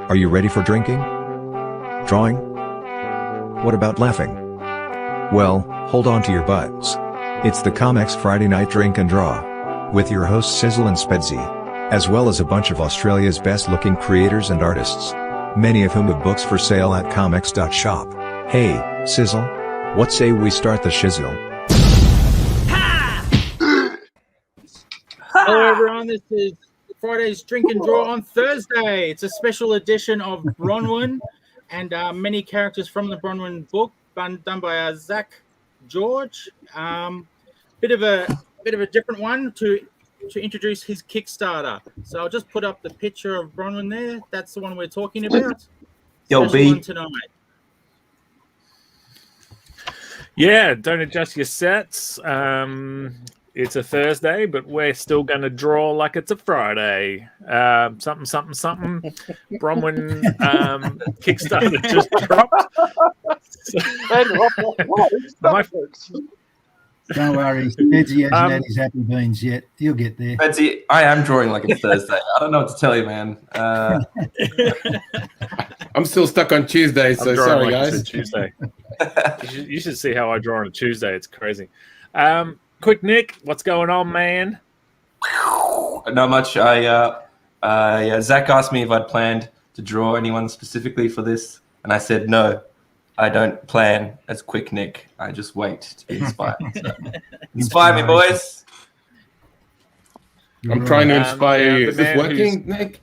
Are you ready for drinking? Drawing? What about laughing? Well, hold on to your butts. It's the ComX Friday Night Drink and Draw, with your hosts Sizzle and Spedsy, as well as a bunch of Australia's best-looking creators and artists, many of whom have books for sale at comx.shop. Hey, Sizzle, what say we start the shizzle? Hello everyone, this is Friday's Drink and Draw on Thursday. It's a special edition of Bronwyn and many characters from the Bronwyn book done by Zach George. Bit of a different one to introduce his Kickstarter. So I'll just put up the picture of Bronwyn there. That's the one we're talking about. Yo, Special B. one tonight. Yeah, don't adjust your sets. It's a Thursday, but we're still going to draw like it's a Friday. Something. Bronwyn Kickstarter just dropped. Don't worry, Spedsy hasn't had his happy beans yet. He'll get there. Betsy, I am drawing like it's Thursday. I don't know what to tell you, man. I'm still stuck on Tuesday, so sorry, guys. It's a Tuesday. You should see how I draw on a Tuesday. It's crazy. Quick, Nick, what's going on, man? Not much. Zach asked me if I'd planned to draw anyone specifically for this, and I said no. I don't plan as Quick Nick. I just wait to be inspired. So, inspire me, boys. I'm trying to inspire you. Is this man working, Nick?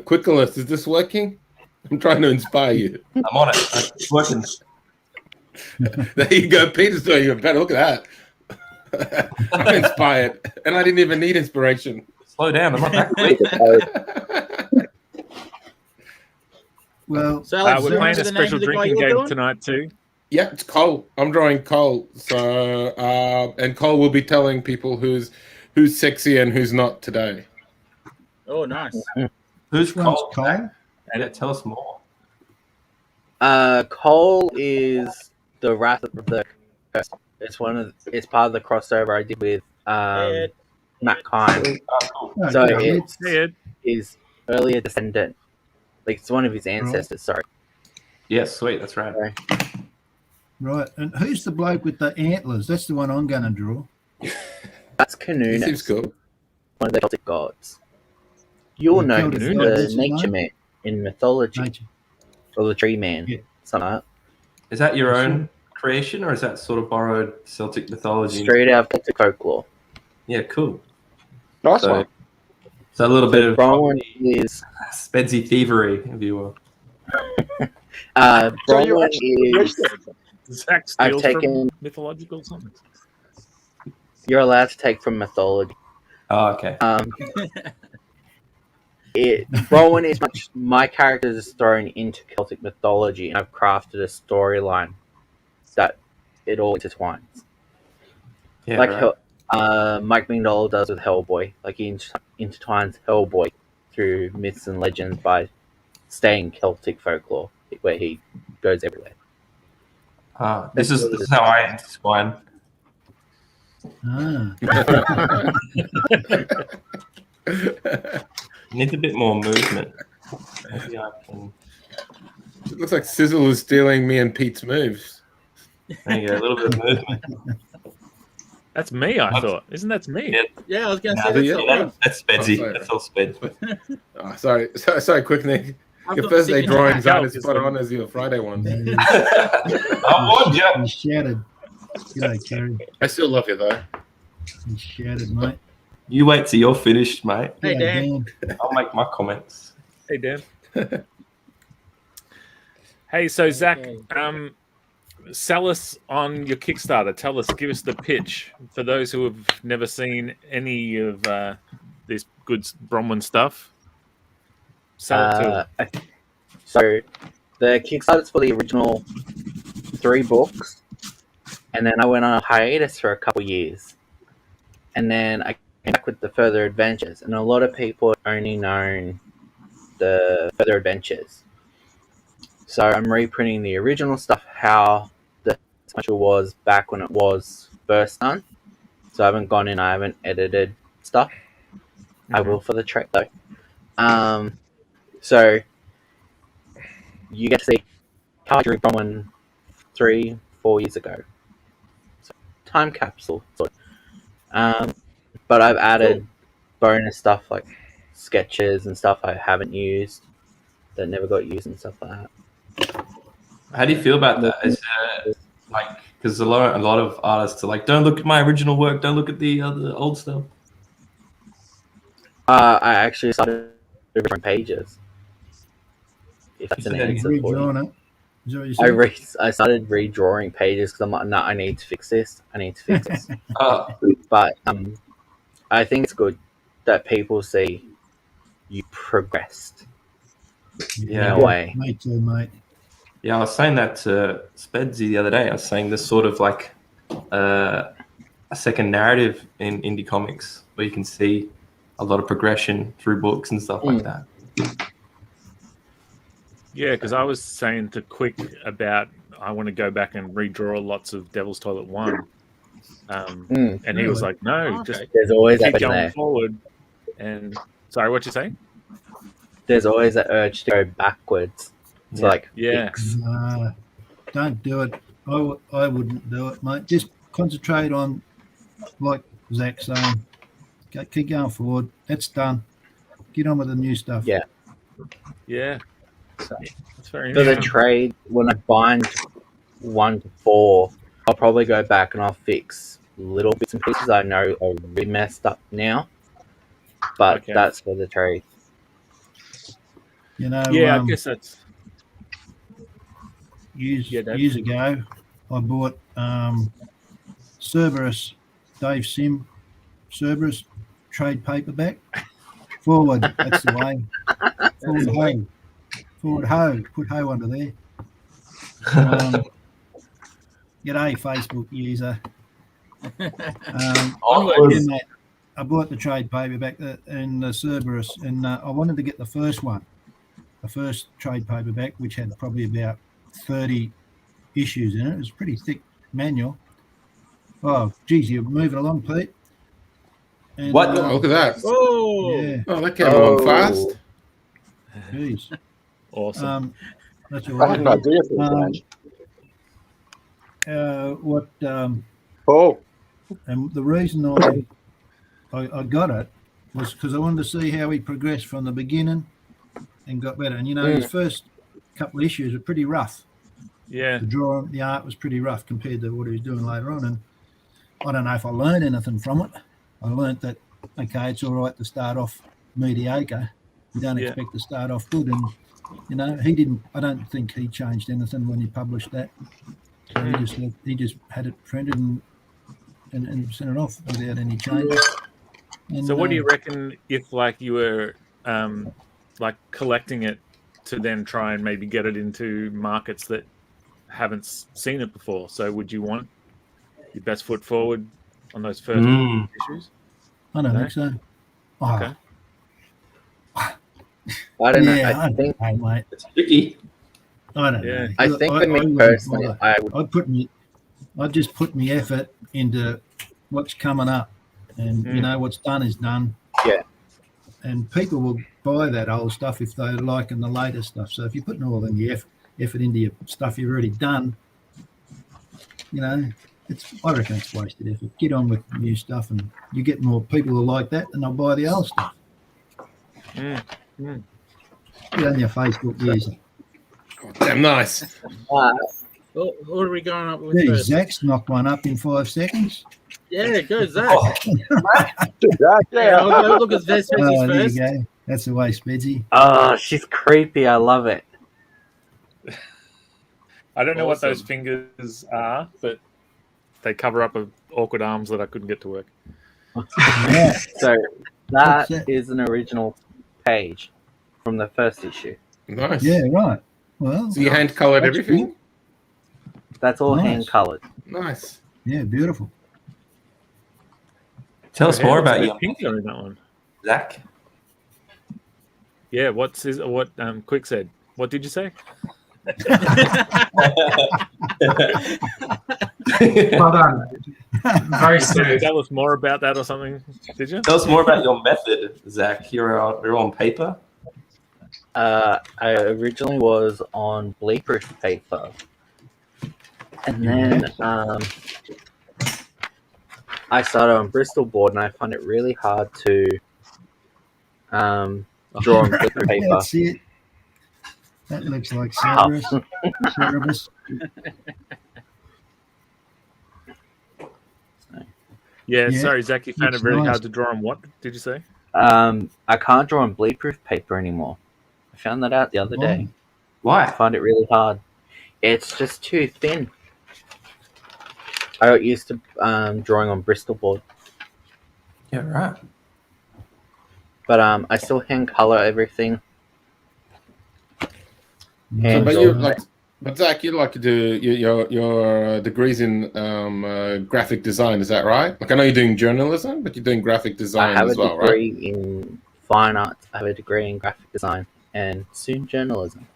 Quickness, is this working? I'm trying to inspire you. I'm on it. It's working. There you go. Peter's doing it better. Look at that. I'm inspired. And I didn't even need inspiration. Slow down. I'm not that quick. Well, So Alex, We're playing a remember the name special of the guy drinking you're game doing? tonight too. Yeah, it's Cole. I'm drawing Cole. So and Cole will be telling people who's sexy and who's not today. Oh, nice. Who's Cole? Cole? Yeah, tell us more. Cole is the Wrath of the Curse. It's part of the crossover I did with Matt Kine. Oh, So okay. it's his earlier descendant. Like it's one of his ancestors, sorry. Yeah, sweet. That's right. Right. And who's the bloke with the antlers? That's the one I'm going to draw. That's He Canunus, seems cool. one of the Celtic gods. You'll Yeah, know Celtic he's gods, the that's his nature name? man in mythology, Nature. or the tree man, Yeah. something like Is that your own creation, or is that sort of borrowed Celtic that. mythology? Straight out of Celtic folklore. Yeah, cool. Nice So, one. so a little bit of Bronwyn is Spedsy thievery, if you will. So you're Bronwyn actually is. Zach I've steals taken- from mythological something. You're allowed to take from mythology. Oh, okay. Bronwyn is my character is thrown into Celtic mythology, and I've crafted a storyline that it all intertwines. Yeah, Like right. Mike Mignola does with Hellboy. Like he intertwines Hellboy through myths and legends by staying Celtic folklore, where he goes everywhere. This is how I intertwine. Ah. Needs a bit more movement. Maybe I can. It looks like Sizzle is stealing me and Pete's moves. There you go, a little bit of movement. That's me, I thought. Isn't that me? Yeah. Yeah, I was going to Nah, say yeah, that's Yeah, all right. that's Spedsy. Oh, sorry. That's all Sped. Oh, sorry, Quick Nick. I've Your got Thursday sick in drawings the back. aren't as spot on as your Friday ones. I warned you. He's shattered. G'day, Kerry. I still love you though. He's shattered, mate. You wait till you're finished, mate. Hey, G'day, Dan. I'll make my comments. Hey, Dan. Hey, so Zach, Okay. sell us on your Kickstarter. Tell us, give us the pitch for those who have never seen any of this good Bronwyn stuff. Sell it to them. So the Kickstarter's for the original 3 books, and then I went on a hiatus for a couple years, and then I came back with the further adventures, and a lot of people have only known the further adventures. So I'm reprinting the original stuff, how the special was back when it was first done. So I haven't gone in, I haven't edited stuff. I will for the track though. So you get to see how I drew Bronwyn 3-4 years ago. So, time capsule, sort of. But I've added bonus stuff like sketches and stuff I haven't used that never got used and stuff like that. How do you feel about that? Is like, because a lot of artists are like, don't look at my original work, don't look at the old stuff. I actually started different pages. If that's an answer for you. Redrawn it. Is that what you said? I started redrawing pages because I'm like, no, I need to fix this. Oh, But I think it's good that people see you progressed in a way. Me too, mate. yeah, I was saying that to Spedsy the other day. I was saying there's sort of like a second narrative in indie comics where you can see a lot of progression through books and stuff like that. Yeah, because I was saying to Quick about I want to go back and redraw lots of Devil's Toilet 1. And he was like, no, just There's always keep that going there. forward. And sorry, what you saying? There's always that urge to go backwards. It's like, Yeah. fix. Don't do it. I wouldn't do it, mate. Just concentrate on, like Zach's saying, keep going forward. That's done. Get on with the new stuff. Yeah. Yeah. So, That's very for the interesting. trade, when I bind 1 to 4, I'll probably go back and I'll fix little bits and pieces I know are really messed up now. But Okay. that's for the trade. You know, Yeah, I guess that's years ago, I bought Cerberus, Dave Sim, Cerberus trade paperback. Forward, that's the way. Forward ho. Forward ho. Put ho under there. G'day, Facebook user. Onwards. and I bought the trade paperback and the Cerberus, and I wanted to get the first one, the first trade paperback, which had probably about 30 issues in it. It was a pretty thick manual. Oh, geez, you're moving along, Pete. And, What? Look at that. Oh, Yeah, Oh, that came along fast. geez. awesome. That's all I had right. an idea for the plan. Oh, And the reason I got it was because I wanted to see how he progressed from the beginning and got better. And, you know, his first couple of issues were pretty rough. Yeah. The drawing, the art was pretty rough compared to what he was doing later on. And I don't know if I learned anything from it. I learned that, okay, it's all right to start off mediocre. You don't Yeah. expect to start off good. And, you know, I don't think he changed anything when he published that. So he just had it printed and sent it off without any changes. And, So what do you reckon if like you were like collecting it to then try and maybe get it into markets that haven't seen it before? So would you want your best foot forward on those first issues? I don't No? think so. Oh, Okay. I don't know. yeah, I think don't know, mate. It's tricky. I don't Yeah. know. I think for me wouldn't personally, bother. I'd just put my effort into what's coming up, and you know what's done is done. Yeah. And people will buy that old stuff if they're liking the latest stuff. So if you're putting all in your effort into your stuff you've already done, you know, I reckon it's wasted effort. Get on with new stuff, and you get more people who like that, and they'll buy the old stuff. Get on your Facebook user. Damn nice. what are we going up with Gee, first? Zach's knocked one up in 5 seconds. Yeah, go Zach. Yeah. I'll look at Zach's Oh, there first. you go. That's the way, Spedsy. oh, she's creepy. I love it. I don't know what those Awesome. fingers are, but they cover up awkward arms that I couldn't get to work. Yeah. So that What's that? is an original page from the first issue. Nice. Yeah, right. Well, So you hand colored That's everything? That's all Nice. hand colored. Nice. yeah, beautiful. Tell us more about you, Pink in that one. Zach. Yeah, what Quick said. What did you say? Well done. Very Did you smooth. tell us more about that or something? Did you? Tell us more about your method, Zach. You're on paper. I originally was on bleed-proof paper, and then I started on Bristol board, and I find it really hard to draw on bleed-proof paper. That's it. That looks like Cerberus. Cerberus. Yeah, Yeah, sorry, Zach, you found it looks really nice. hard to draw on what, did you say? I can't draw on bleed-proof paper anymore. I found that out the other day. I Why? find it really hard. It's just too thin. I got used to drawing on Bristol board, Yeah, right. but I still hand color everything. Yeah, But So- you like, but Zach, you like to do your degrees in graphic design. Is that right? Like I know you're doing journalism, but you're doing graphic I design have as a well, right? degree in fine arts. I have a degree in graphic design and soon journalism.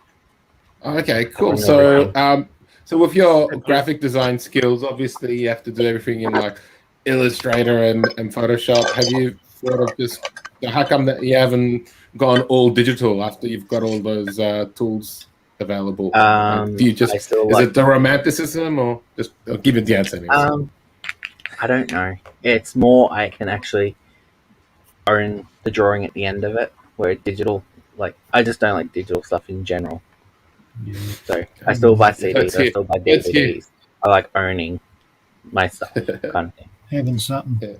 Okay, cool. Doing So, everything. so with your graphic design skills, obviously you have to do everything in like Illustrator and Photoshop. Have you thought of just how come that you haven't gone all digital after you've got all those tools available? Do you just I still is like. it the romanticism or just I'll give it the answer? Anyways. I don't know. It's more I can actually own the drawing at the end of it, where digital, like I just don't like digital stuff in general. yeah. So I still buy CDs, That's I it. still buy That's it. DVDs. I like owning my stuff, kind of thing. Having something.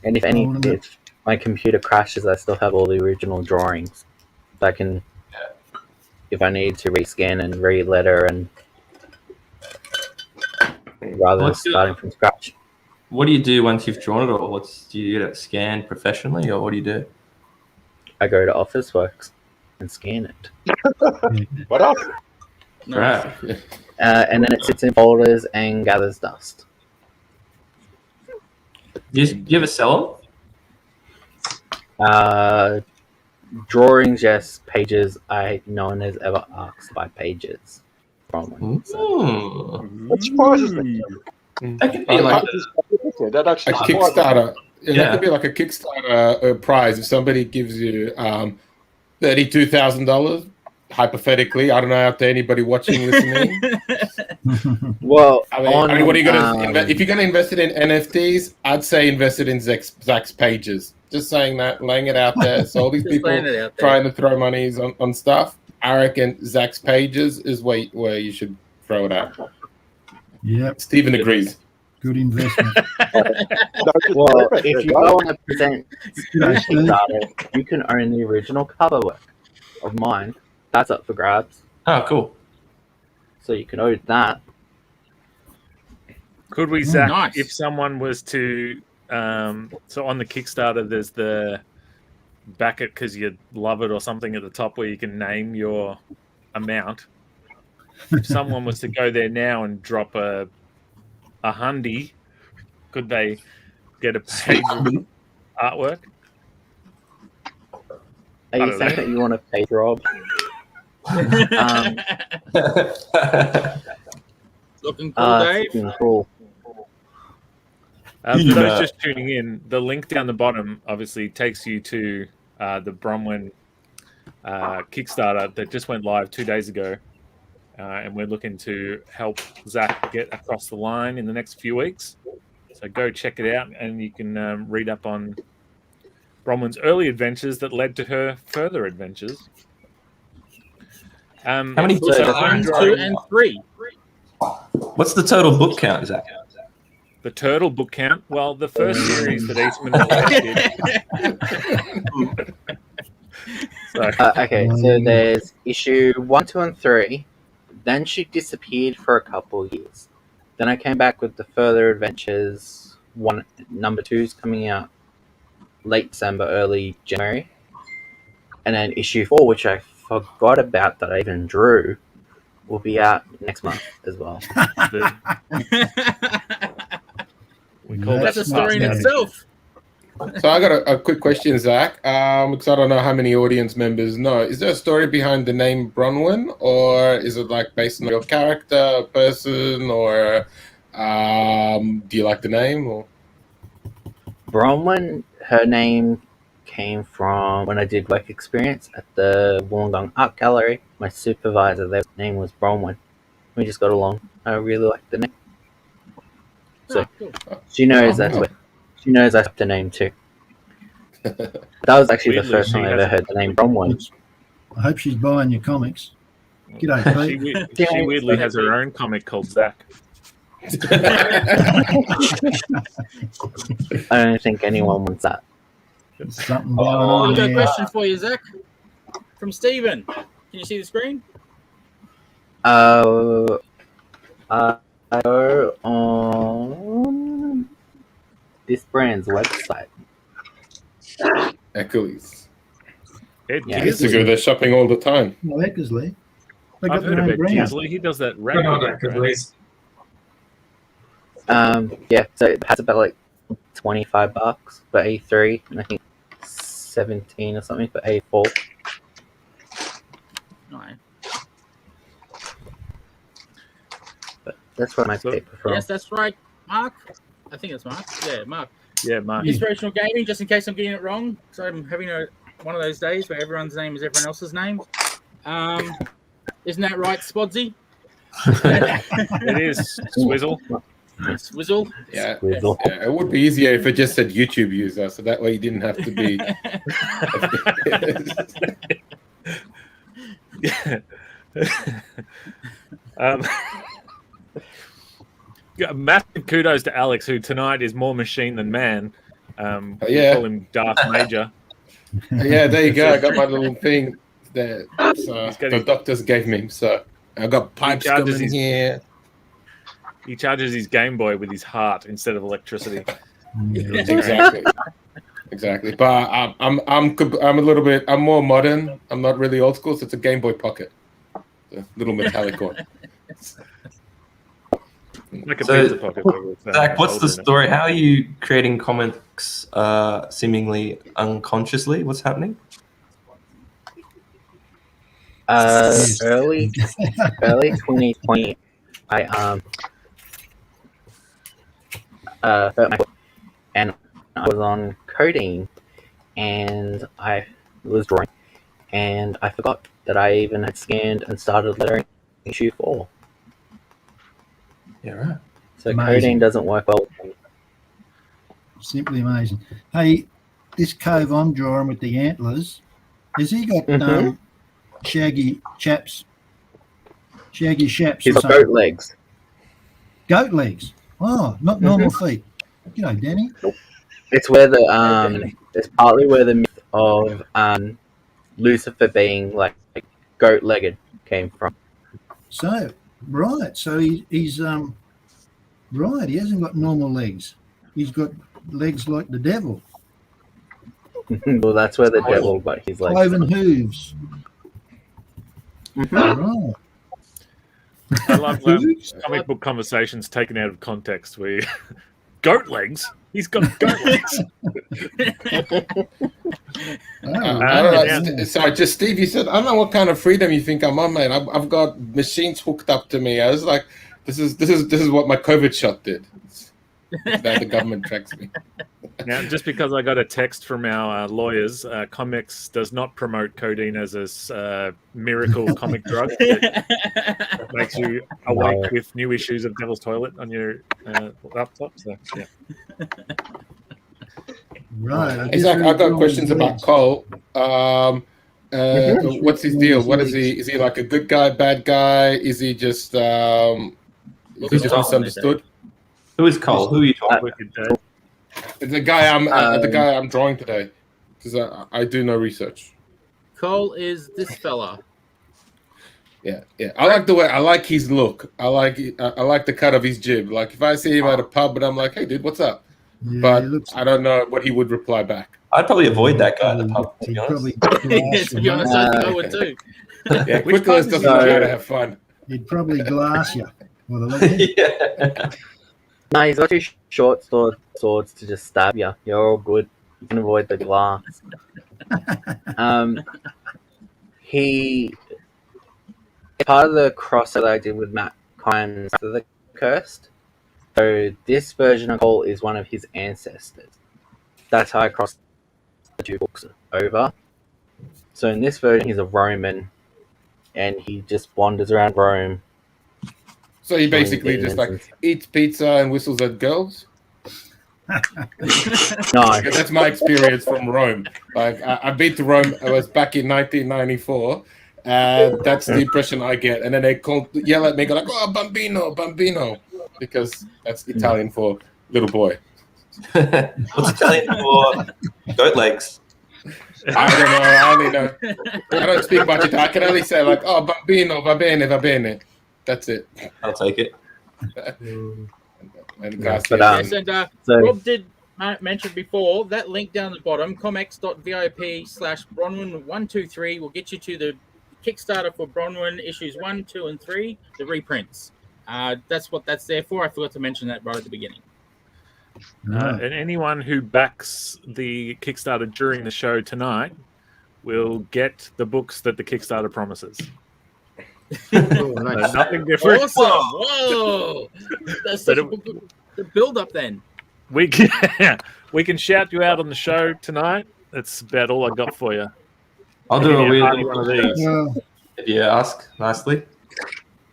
And if my computer crashes, I still have all the original drawings. So I can, if I need to rescan and re-letter and rather than What's your- starting from scratch. What do you do once you've drawn it all? Do you get it scanned professionally, or what do you do? I go to Officeworks and scan it. What else? Nice. Right. And then it sits in folders and gathers dust. Do you ever sell Drawings, yes. Pages, no one has ever asked by pages from them? me. So. That surprises me. That could be like That A actually Kickstarter. Yeah, Yeah. that could be like a Kickstarter prize. If somebody gives you $32,000, hypothetically, I don't know out there anybody watching, listening. Well, I mean, what are you gonna if you're gonna invest it in NFTs? I'd say invest it in Zach's pages. Just saying that, laying it out there. So all these Just people laying it out there. trying to throw monies on stuff. I reckon Zach's pages is where you should throw it at. Yep. Stephen agrees. Good investment. well, if you go on a present G'day, Steve. Kickstarter, you can own the original cover work of mine. That's up for grabs. Oh, cool. So you can own that. Could we, Zach, Nice. if someone was to, so on the Kickstarter, there's the back it because you love it or something at the top where you can name your amount. If someone was to go there now and drop a hundy, could they get a page of artwork? Are you don't saying know. that you want to pay Rob? Looking cool, Dave. Fucking cool. For those just tuning in, the link down the bottom obviously takes you to the Bronwyn Kickstarter that just went live 2 days ago. And we're looking to help Zach get across the line in the next few weeks. So go check it out, and you can read up on Bronwyn's early adventures that led to her further adventures. How many books So are 1, there? 2, and 3. What's the total book count, Zach? The turtle book count. Well, the first series that Eastman did. Okay, so there's issue 1, 2, and 3. Then she disappeared for a couple of years. Then I came back with the further adventures. Number 2 is coming out late December, early January. And then issue 4, which I forgot about that I even drew, will be out next month as well. We call That's that a story in nice. itself. So I got a quick question, Zach, because I don't know how many audience members know. Is there a story behind the name Bronwyn, or is it like based on your character, person, or do you like the name? Or Bronwyn, her name came from when I did work experience at the Wollongong Art Gallery. My supervisor, their name was Bronwyn. We just got along. I really liked the name. So Cool. she knows Oh, she knows I have the name too. That was actually the Weirdly, first she time I ever has- heard the name Bronwyn. I hope she's buying your comics. G'day, She, Pete. she weirdly has her own comic called Zach. I don't think anyone wants that. Something going on I've got a there. question for you, Zach, from Stephen. Can you see the screen? I go on this brand's website. Eckerleys. Yeah. Years ago, they're shopping all the time. No, Eckersley. They got I've heard their own about brand. Gisley. He does that Good on rap. that, please. Yeah, so it has about like $25 for A3, and I think 17 or something for A4. No. But that's where my So- paper from. Yes, that's right, Mark. I think it's Mark. Yeah, Mark. Yeah, Mark. Inspirational gaming, just in case I'm getting it wrong. So I'm having one of those days where everyone's name is everyone else's name. Isn't that right, Spodsy? It is Swizzle. Swizzle. Yeah. Swizzle. Yeah, it would be easier if it just said YouTube user, so that way you didn't have to be. Yeah, massive kudos to Alex, who tonight is more machine than man. We Yeah. call him Darth Major. Yeah, there you go. I got my little thing that He's got the his- doctors gave me. So I got pipes charges coming his- here. He charges his Game Boy with his heart instead of electricity. Exactly. Exactly. But I'm a little bit. I'm more modern. I'm not really old school. So it's a Game Boy Pocket, the little metallic one. Like a So, pizza pocket. with, Zach, what's the gold in it. story? How are you creating comics seemingly unconsciously? What's happening? Early 2020, I hurt my foot, and I was on codeine, and I was drawing, and I forgot that I even had scanned and started lettering issue 4. Yeah, right. So Amazing. codeine doesn't work well with me. Simply amazing. Hey, this cove I'm drawing with the antlers, has he got Mhm. shaggy chaps? Shaggy chaps He's or got goat something? legs. Goat legs. Oh, not normal feet. G'day, Danny. It's where the it's partly where the myth of Lucifer being like goat-legged came from. So, right. So he's right. He hasn't got normal legs. He's got legs like the devil. Well, that's where the devil got his legs. Cloven hooves. Mhm. Right. I love comic book conversations taken out of context where goat legs? He's got goat legs. Oh, I don't know. yeah. Sorry, just Steve. You said I don't know what kind of freedom you think I'm on, mate. I've got machines hooked up to me. I was like, this is what my COVID shot did. Now the government tracks me. Now, just because I got a text from our lawyers, ComX does not promote codeine as a miracle comic drug that makes you awake with new issues of Devil's Toilet on your laptop. So, yeah. right. Hey, Zach, I've got questions about Cole. What's his deal? What is he? Is he like a good guy, bad guy? Is he just misunderstood? Who is Cole? Who are you talking Wicked Dave. The guy I'm drawing today, because I do no research. Cole is this fella. Yeah. I like the way. I like his look. I like the cut of his jib. Like if I see him at a pub, and I'm like, "Hey, dude, what's up?" Yeah, But he looks- I don't know what he would reply back. I'd probably avoid that guy at the pub, to he'd be honest. probably Yeah, to be honest, I think I would too. Yeah, Which Quicklis pub doesn't is know he? how to have fun. He'd probably glass you. With a look. Yeah. No, he's got two short swords to just stab you. You're all good. You can avoid the glass. He part of the cross that I did with Matt Kynes of the Cursed. So this version of Cole is one of his ancestors. That's how I crossed the 2 books over. So in this version, he's a Roman, and he just wanders around Rome. So he basically just like eats pizza and whistles at girls. No, Yeah, that's my experience from Rome. Like I've been to Rome. I was back in 1994. That's the impression I get. And then they yell at me, go like, "Oh, bambino, bambino," because that's Italian for little boy. What's Italian for goat legs? I don't know. I only know. I don't speak much Italian. I can only say like, "Oh, bambino, va bene, va bene." That's it. I'll take it. And but, Yes, and so- Rob did mention before that link down the bottom, comx.vip/Bronwyn123 will get you to the Kickstarter for Bronwyn issues 1, 2, and 3, the reprints. That's what that's there for. I forgot to mention that right at the beginning. And anyone who backs the Kickstarter during the show tonight will get the books that the Kickstarter promises. Oh, nice. Nothing different. Awesome! Whoa! That's such the build up then. We can shout you out on the show tonight. That's about all I got for you. I'll do a Give you weird party little one of these. Well, if you ask nicely.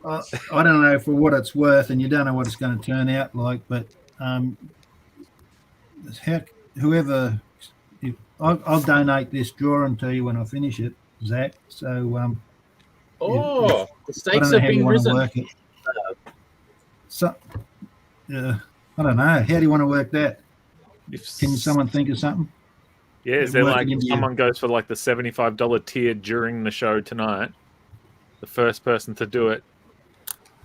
I don't know for what it's worth, and you don't know what it's going to turn out like, but whoever, I'll donate this drawing to you when I finish it, Zach. So Oh, the I stakes don't know have how you been want to risen. work it. So, I don't know. How do you want to work that? Can someone think of something? Yeah, is there work like it if into someone goes for like the $75 tier during the show tonight, the first person to do it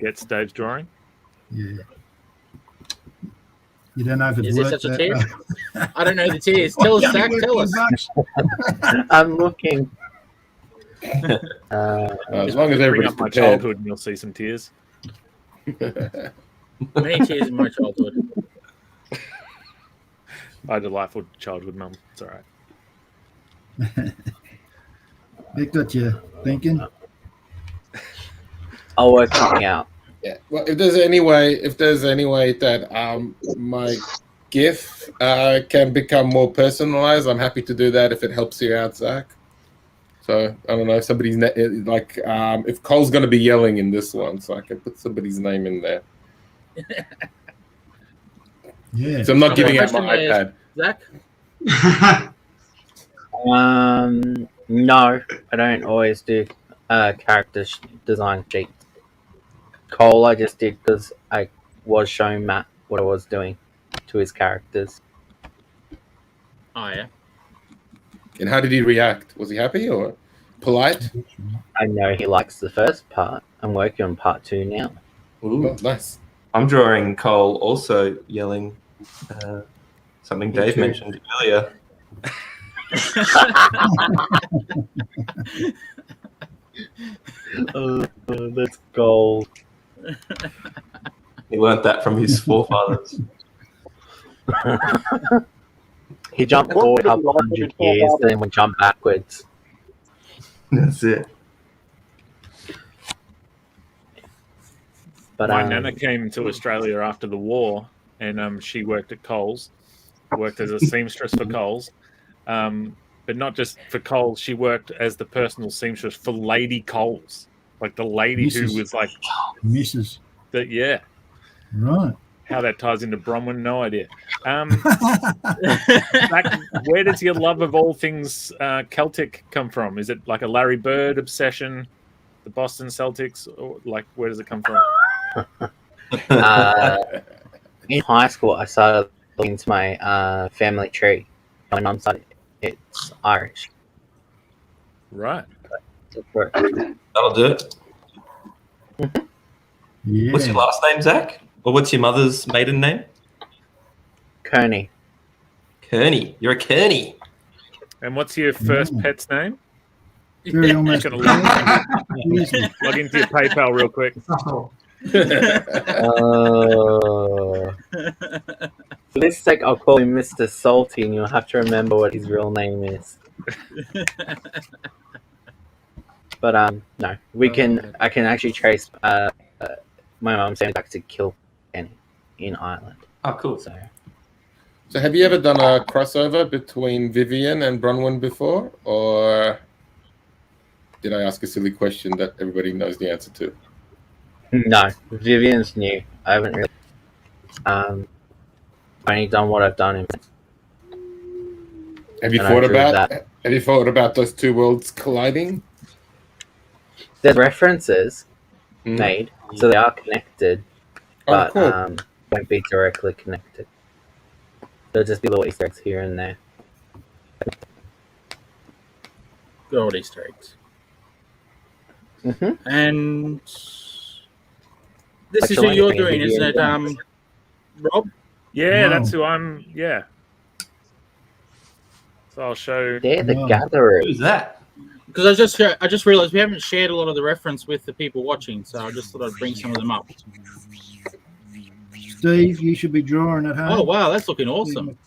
gets Dave's drawing? Yeah. You don't know if it's Is there worth such a that. tier? I don't know the tiers. Tell us, Zach. Tell us. I'm looking. As long as Bring everybody's up my prepared. childhood and you'll see some tears. Many tears in my childhood. I had a delightful childhood, Mum. It's all right. It got you thinking. I'll work something out. Yeah. Well, if there's any way that my GIF can become more personalized, I'm happy to do that if it helps you out, Zach. So I don't know if somebody's if Cole's going to be yelling in this one, so I can put somebody's name in there. Yeah. So I'm not giving out Question my is, iPad. Zach? No, I don't always do character design sheets. Cole, I just did because I was showing Matt what I was doing to his characters. Oh, yeah. And how did he react? Was he happy or polite? I know he likes the first part. I'm working on part 2 now. Ooh, nice. I'm drawing Cole also yelling something Dave too. mentioned earlier. That's gold. He learnt that from his forefathers. He jumped forward up 100 years, then we jump backwards. That's it. But My nana came to Australia after the war, and she worked at Coles, worked as a seamstress for Coles. But not just for Coles, she worked as the personal seamstress for Lady Coles, like the lady Mrs. who was like Mrs. that. Yeah, Right. how that ties into Bronwyn, no idea. Zach, where does your love of all things Celtic come from? Is it like a Larry Bird obsession, the Boston Celtics, or like where does it come from? in high school, I started looking into my family tree. My mum's side, it's Irish. Right. That'll do it. Yeah. What's your last name, Zach? Or what's your mother's maiden name? Kearney. Kearney. You're a Kearney. And what's your first pet's name? Very almost. Just gonna log into your PayPal real quick. For this sake, I'll call him Mr. Salty, and you'll have to remember what his real name is. But no, we can. I can actually trace my mum's family back to Kilkenny in Ireland. Oh, cool. So So have you ever done a crossover between Vivian and Bronwyn before, or did I ask a silly question that everybody knows the answer to? No, Vivian's new. I haven't really only done what I've done in. Have you And I thought drew about that. Have you thought about those two worlds colliding? There's references Mm. made, so they are connected, Oh, but cool. won't be directly connected. There'll just be little Easter eggs here and there. Good old Easter eggs. Mm-hmm. And this is who Actually, you're I think doing, isn't it, Vivian- Rob? Yeah, Wow. that's who I'm. Yeah. So I'll show. They're the Wow. gatherers. Who's that? Because I just realized we haven't shared a lot of the reference with the people watching, so I just thought I'd bring some of them up. Steve, you should be drawing at home. Oh wow, that's looking awesome.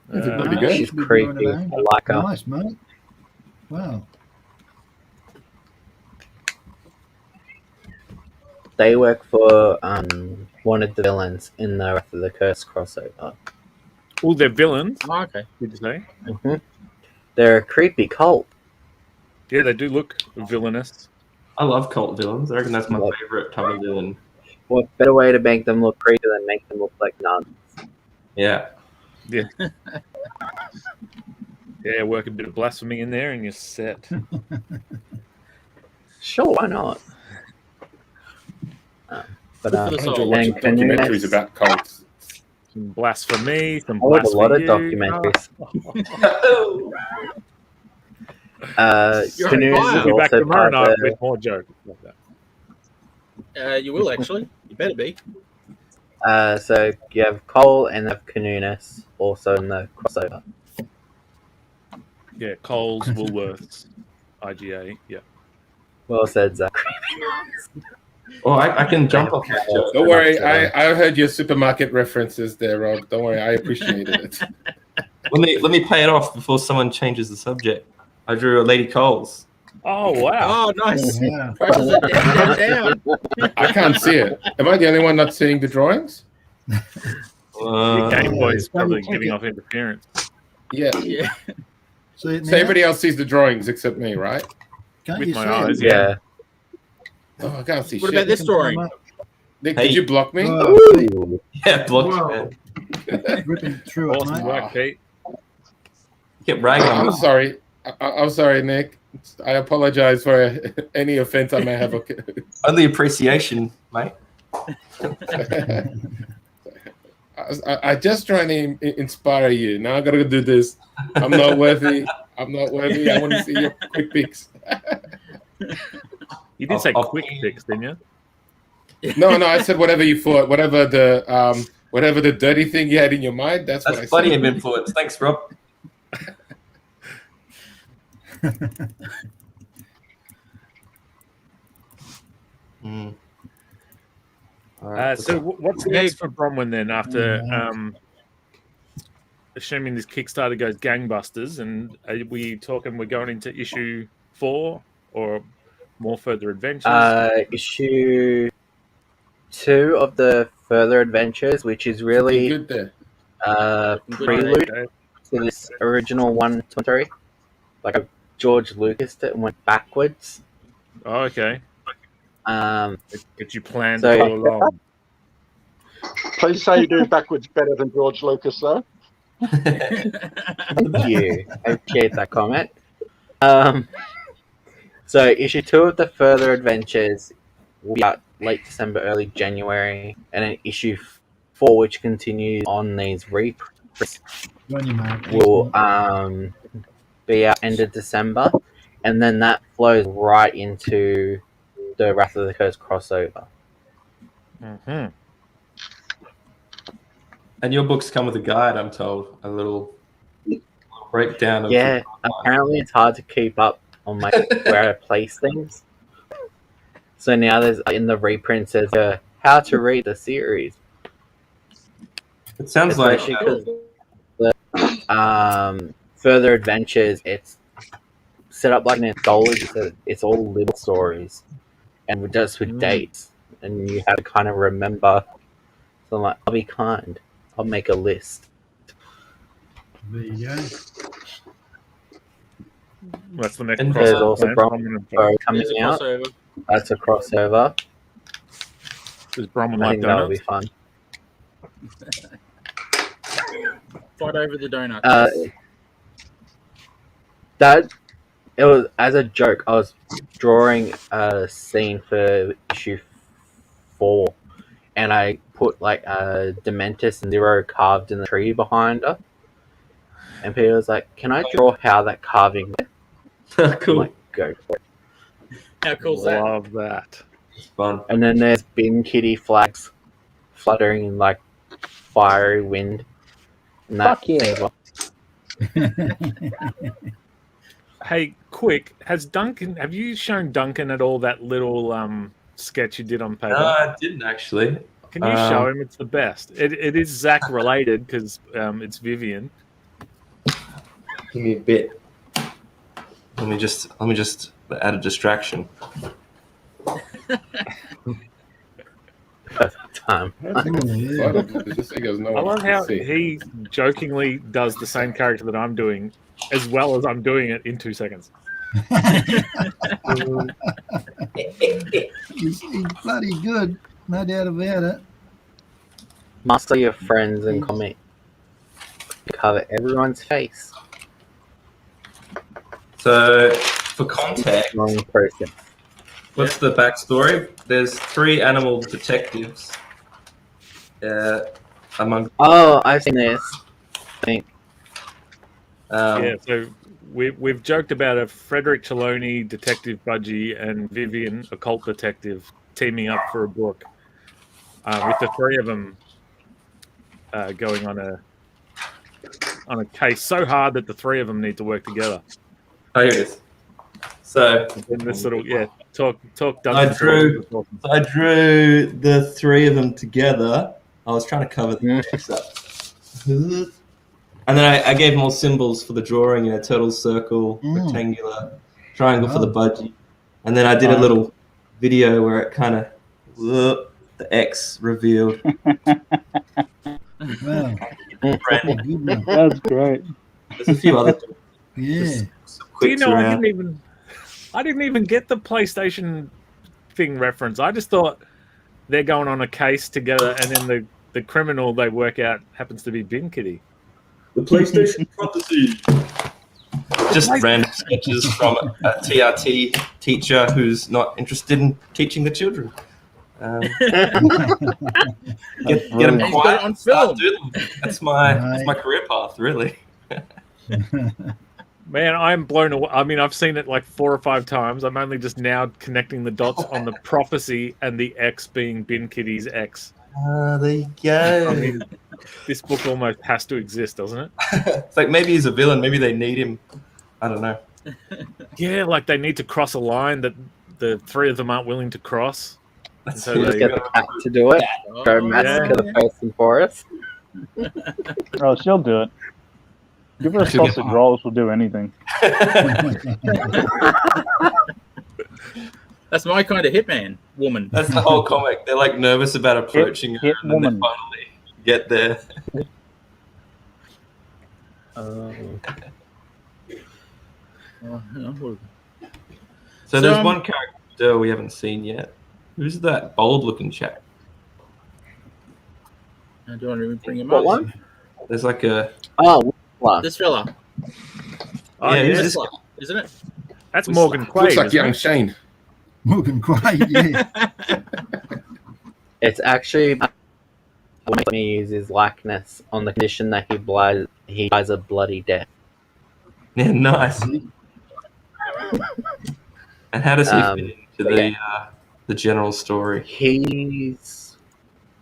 That's Uh, pretty good. She's You should be drawing creepy. at home. I like her. Nice, mate. Wow. They work for one of the villains in the Wrath of the Curse crossover. all their villains. Oh, okay. Did you say? Mm-hmm. They're a creepy cult. Yeah, they do look villainous. I love cult villains. I reckon that's my What? favorite type of villain. What better way to make them look creepy than make them look like nuns? Yeah. Yeah, work a bit of blasphemy in there, and you're set. Sure, why not? But Good for the I soul. enjoy watching and documentaries about cults. Some blasphemy, some I watch a lot of blasphemy. documentaries. You're Canoes on fire. is I'll be back also tomorrow part night of with more jokes like that. You will actually. You better be. so you have Cole and have Canunus also in the crossover. Yeah, Coles, Woolworths, IGA. Yeah. Well said, Zach. Oh, I can jump off that joke. Don't worry, I heard your supermarket references there, Rob. Don't worry, I appreciated it. Let me play it off before someone changes the subject. I drew a Lady Coles. Oh wow! Oh, nice. Yeah. Prices are down. I can't see it. Am I the only one not seeing the drawings? Your Game Boy's probably Double check giving it. off interference. Yeah. Yeah. See it So now? everybody else sees the drawings except me, right? Can't with you my see eyes, it? Yeah. Oh, I can't see What shit. about this drawing? Nick, Hey. did you block me? Oh, Yeah, blocked Wow. man. ripping through it, Awesome mate. work, Pete. Kept ragging on I'm me. sorry. I'm sorry, Nick. I apologize for any offense I may have. Only appreciation, mate. I just trying to inspire you. Now I gotta do this. I'm not worthy. I'm not worthy. I want to see your quick pics. You did say I'll- quick fix, didn't you? No, I said whatever you thought, whatever the dirty thing you had in your mind. That's what I That's plenty said. of influence. Thanks, Rob. Mm. All right. So what's next for Bronwyn then? After assuming this Kickstarter goes gangbusters, and are we talking we're going into issue 4 or more further adventures? Issue 2 of the Further Adventures, which is really Good there. prelude Okay. to this original 123. Like a George Lucas that went backwards. Oh, okay. Get you planned So- all along. Please say you do backwards better than George Lucas, though. Thank you. I appreciate that comment. So issue 2 of the Further Adventures will be out late December, early January, and then issue 4, which continues on these reprints, On you, mate. will be out end of December, and then that flows right into the Wrath of the Curse crossover. Mm-hmm. And your books come with a guide, I'm told. A little breakdown of Yeah, apparently it's hard to keep up on my where to place things. So now there's in the reprints there's how to read the series. It sounds like Especially 'cause the Further Adventures, it's set up like an anthology, so it's all little stories and just with dates, and you have to kind of remember. So I'm like, I'll be kind. I'll make a list. There you go. That's the next And There's crossover. also plan. Bronwyn There's coming a out. crossover. That's a crossover. Does Bronwyn I like think that'll be donuts? fun. Fight over the donuts. That it was as a joke. I was drawing a scene for issue 4, and I put like a Dementus and Zero carved in the tree behind her. And Peter was like, "Can I draw how that carving went?" I'm Cool. like, "Go for it." How cool's that? Love that. It's fun. And then there's Bin Kitty flags fluttering in like fiery wind. And that Fuck yeah. Hey, quick, have you shown Duncan at all that little sketch you did on paper? No, I didn't actually. Can you show him? It's the best. It is Zach related because it's Vivian. Give me a bit. Let me just add a distraction. Time. Just so you guys know I what love how see. he jokingly does the same character that I'm doing, as well as I'm doing it in 2 seconds. He's bloody good, no doubt about it. Master your friends and comic. Cover everyone's face. So, for context, Long process. what's the backstory? There's 3 animal detectives. Among Oh, I've seen this. I think. Yeah, so we've joked about a Frederick Trelawney, Detective Budgie, and Vivian, occult detective, teaming up for a book, with the 3 of them going on a case so hard that the 3 of them need to work together. Oh, here it is. So In this little talk. I drew the 3 of them together. I was trying to cover the text up. And then I gave them all symbols for the drawing, turtle, circle, rectangular, triangle for the budgie. And then I did a little video where it kind of, the X revealed. Wow, Branding. good one. That's great. There's a few other Yeah, some Do you quicks know around. I didn't even get the PlayStation thing reference. I just thought they're going on a case together, and then the criminal they work out happens to be Bin Kitty. The PlayStation prophecy. Just random sketches from a TRT teacher who's not interested in teaching the children. Get them And he's got quiet. it on start film. doodling. That's my career path, really. Man, I'm blown away. I mean, I've seen it like 4 or 5 times. I'm only just now connecting the dots on the prophecy and the X being Bin Kitty's X. There you go. I mean, this book almost has to exist, doesn't it? It's like maybe he's a villain. Maybe they need him. I don't know. Yeah, like they need to cross a line that the 3 of them aren't willing to cross. That's So Just they- get the cat to do it. Go massacre the person for us. Oh, she'll do it. Give her a She'll sausage roll, she'll do anything. That's my kind of hitman woman. That's the whole comic. They're like nervous about approaching her, hit and then they woman. finally get there. So there's one character we haven't seen yet. Who's that bold-looking chap? I don't even bring him What up. one? There's like a Oh, one. This fella. Oh, yeah. yeah, Who's this? Wrestler, isn't it? that's Looks Morgan like- Quaid. Looks like isn't young it? Shane. Morgan Quaid, yeah. It's actually let me use his likeness on the condition that he dies a bloody death. Yeah, nice. And how does he fit into the general story? He's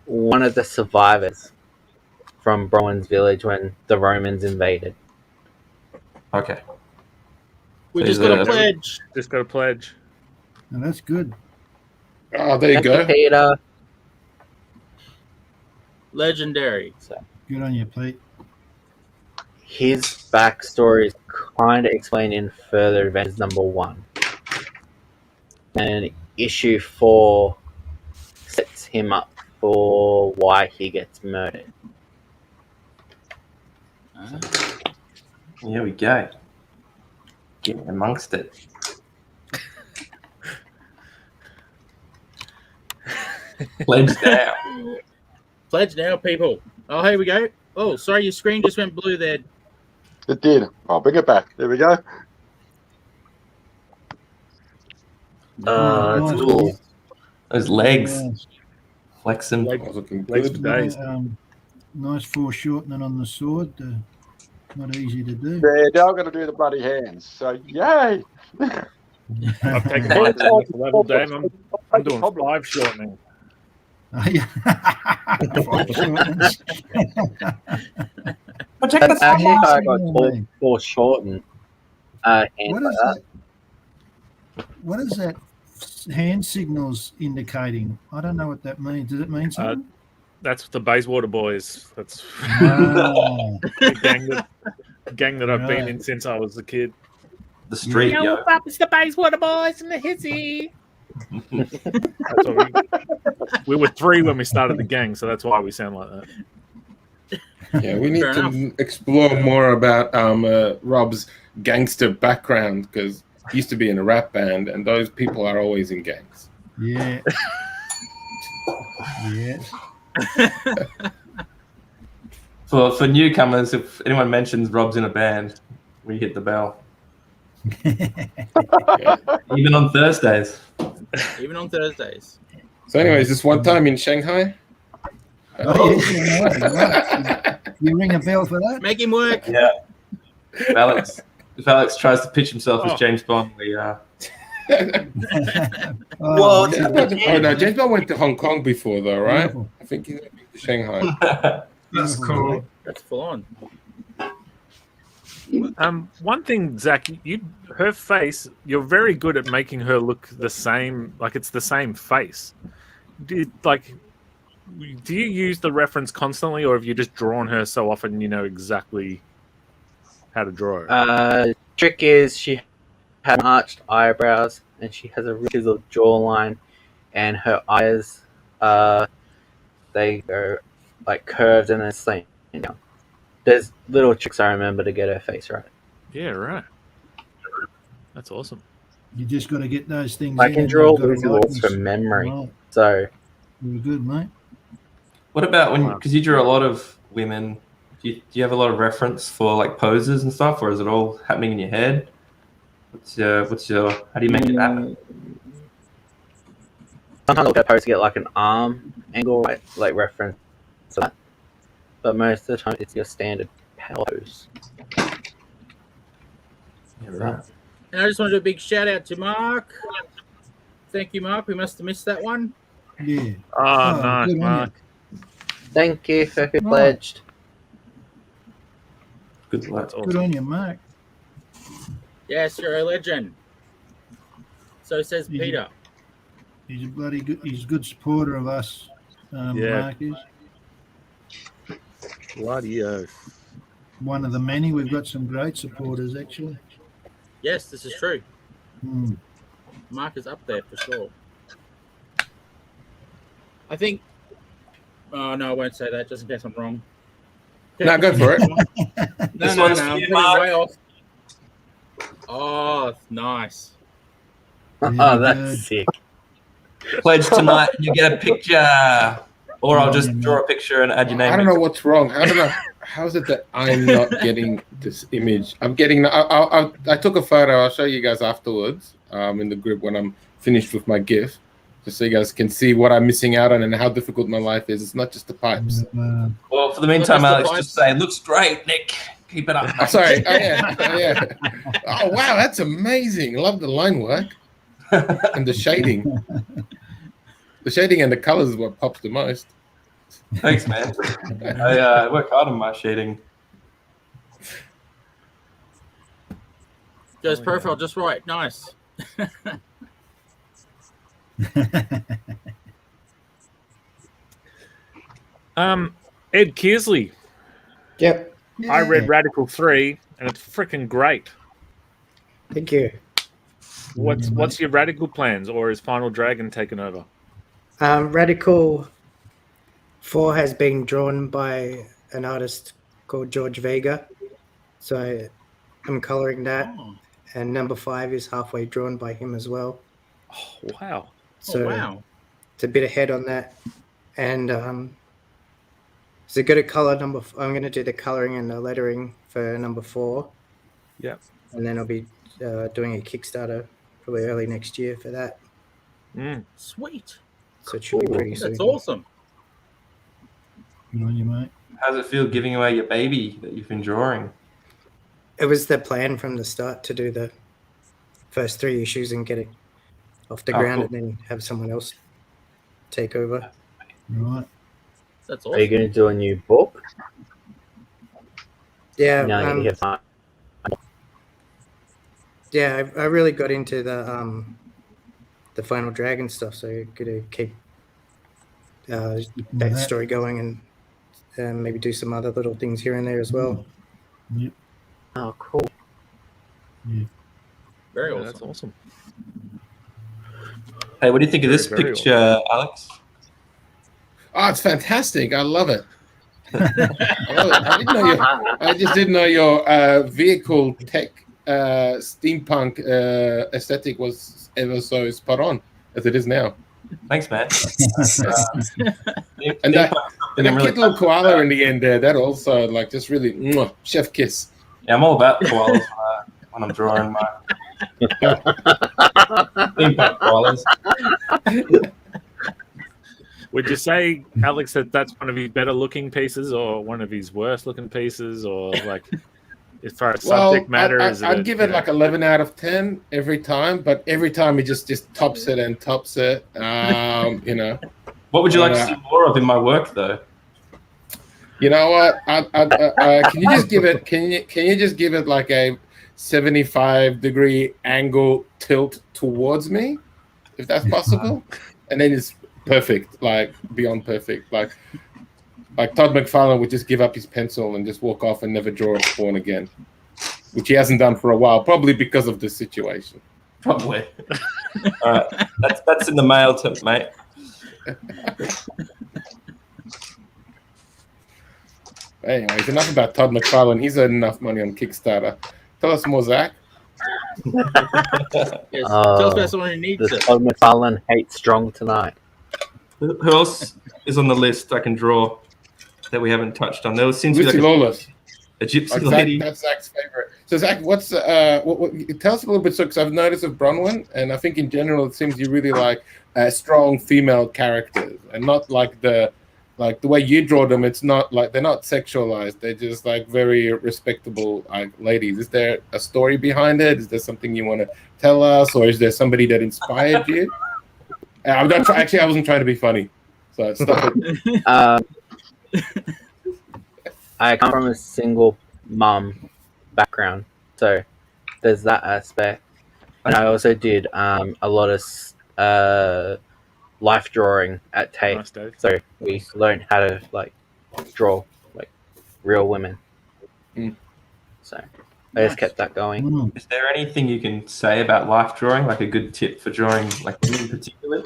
one of the survivors from Bronwyn's village when the Romans invaded. Okay. We So just he's got a- a pledge. Just got a pledge. No, that's good. Oh, there you Thank go. Peter. Legendary. Good on you, Pete. His backstory is kind of explained in Further Adventures #1. And issue 4 sets him up for why he gets murdered. Here we go. Getting amongst it. Pledge down. Pledge now, people. Oh, here we go. Oh, sorry, your screen just went blue there. It did. I'll bring it back. There we go. It's cool. Those legs. Nice. Flexing. Legs looking Legs good. for days. Nice foreshortening on the sword. Not easy to do. Yeah, now I'm going to do the bloody hands. So, yay! I've taken mine to the next level, Dame. I'm doing 5 shortening. Oh, yeah. Foreshortenings. I think I got foreshortened. And What is that? What is that hand signals indicating? I don't know what that means. Does it mean something? That's the Bayswater boys. That's Ah, the gang that I've been Right. in since I was a kid. The street, yo. It's the Bayswater boys and the hizzy. That's what we were 3 when we started the gang, so that's why we sound like that. Yeah, we need Fair to explore more about Rob's gangster background because he used to be in a rap band, and those people are always in gangs. yeah. Yes. For newcomers, if anyone mentions Rob's in a band, we hit the bell. Yeah. Even on Thursdays. Even on Thursdays. So, anyways, this one time in Shanghai. Oh, yes, right. You ring a bell for that? Make him work. Yeah. If Alex tries to pitch himself as Oh. James Bond, we Oh, Whoa, Oh no, James Bond went to Hong Kong before, though, right? Beautiful. I think he's been to Shanghai. That's cool. That's full on. One thing, Zach, her face, you're very good at making her look the same, like it's the same face. Do you use the reference constantly, or have you just drawn her so often you know exactly how to draw her? Trick is she has arched eyebrows and she has a really chiseled jawline, and her eyes they go like curved and it's like, you know, there's little tricks I remember to get her face right. Yeah, right. That's awesome. You just got to get those things I in can and draw you've got a visuals likeness. from memory, Right. so Very good, mate. What about when, because you drew a lot of women, do you have a lot of reference for like poses and stuff, or is it all happening in your head? How do you make it happen? sometimes I'll get posed to get like an arm angle, right, like reference to that. But most of the time, it's your standard pose. Yeah, right. And I just want to do a big shout out to Mark. Thank you, Mark. We must have missed that one. Yeah. Oh, nice, good on Mark. Thank you for who Right. pledged. Good luck. That's awesome. Good on you, Mark. Yes, you're a legend. So says Yeah. Peter. He's a bloody good. He's a good supporter of us. Yeah. Mark is Bloody one of the many. We've got some great supporters, actually. Yes, this is true. Hmm. Mark is up there for sure. I think. Oh no, I won't say that just in case I'm wrong. No, go for it. No, This no, one's no. for I'm you, putting Mark. way off. Oh, nice. Very Oh, that's good. sick. Pledge tonight, and you get a picture, or I'll just draw a picture and add your name. I don't know what's wrong. How is it that I'm not getting this image? I'm getting. I took a photo. I'll show you guys afterwards in the group when I'm finished with my GIF, just so you guys can see what I'm missing out on and how difficult my life is. It's not just the pipes. Well, for the meantime, Well, Alex, that's the just say, looks great, Nick. Keep it up. Oh, sorry. Oh, yeah. Oh, yeah. Oh, wow. That's amazing. I love the line work and the shading. The shading and the colors is what pops the most. Thanks, man. I work hard on my shading. Goes profile just right. Nice. Ed Kearsley. Yep. I read Radical 3, and it's freaking great. Thank you. What's your Radical plans, or is Final Dragon taken over? Radical 4 has been drawn by an artist called George Vega. So I'm coloring that, Oh, and number 5 is halfway drawn by him as well. Oh, wow. So wow. it's a bit ahead on that. And so got to color I'm going to do the coloring and the lettering for number 4, Yep. and then I'll be doing a Kickstarter probably early next year for that. Mm. Sweet. So it should be Cool. pretty soon. That's awesome. Good on you, mate. How's it feel giving away your baby that you've been drawing? It was the plan from the start to do the first 3 issues and get it off the Oh, ground, cool. and then have someone else take over. Right. That's Are you awesome. going to do a new book? Yeah, Now that you have time. yeah. I really got into the Final Dragon stuff, so you're gonna keep that that. story going, and maybe do some other little things here and there as well. Yep. Oh, cool. Very Yeah, awesome. that's awesome. Hey, what do you think of Very, this very picture, Alex? Oh, it's fantastic. I love it. I love it. I just didn't know your vehicle tech steampunk aesthetic was ever so spot on as it is now. Thanks, man. And that cute little koala in the end there, that also like just really chef kiss. Yeah, I'm all about koalas when I'm drawing my steampunk koalas. Would you say, Alex, that that's one of his better looking pieces or one of his worst looking pieces, or like as far as subject matter? I'd give it like 11 out of 10 every time, but every time he just tops it and tops it. You know. What would you like to see more of in my work, though? You know what? Can you just give it? Can you just give it like a 75-degree angle tilt towards me, if that's possible? And then it's perfect, like beyond perfect. Like Todd McFarlane would just give up his pencil and just walk off and never draw a spawn again, which he hasn't done for a while, probably because of this situation. Probably. All right, that's in the mail, mate. Anyways, enough about Todd McFarlane. He's earned enough money on Kickstarter. Tell us more, Zach. Yes. Tell us about someone who needs Does it. Todd McFarlane hate strong tonight? Who else is on the list I can draw that we haven't touched on? There seems to be Lucy like Lawless. a gypsy Zach, lady. that's Zach's favorite. So Zach, what's tell us a little bit? So, because I've noticed of Bronwyn, and I think in general it seems you really like strong female characters, and not like the way you draw them. It's not like they're not sexualized. They're just like very respectable ladies. Is there a story behind it? Is there something you want to tell us, or is there somebody that inspired you? I'm not actually. I wasn't trying to be funny, so stop it. I come from a single mum background, so there's that aspect. And I also did a lot of life drawing at TAFE, Nice, Dave. so we learned how to like draw like real women. So I just kept that going. Is there anything you can say about life drawing, like a good tip for drawing like women particularly?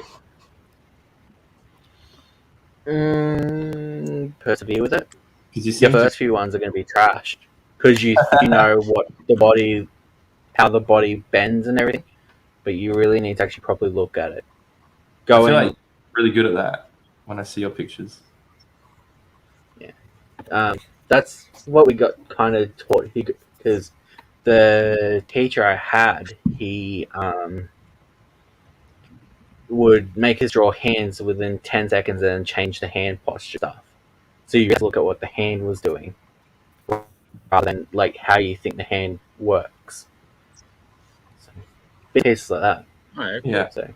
Persevere with it. Because you The seem first few ones are going to be trashed because you know what the body, how the body bends and everything, but you really need to actually properly look at it. I Go feel in. like you're really good at that when I see your pictures. That's what we got kind of taught because the teacher I had, he would make us draw hands within 10 seconds and then change the hand posture stuff. So you just look at what the hand was doing rather than like how you think the hand works. So, big cases like that. Alright. Yeah. So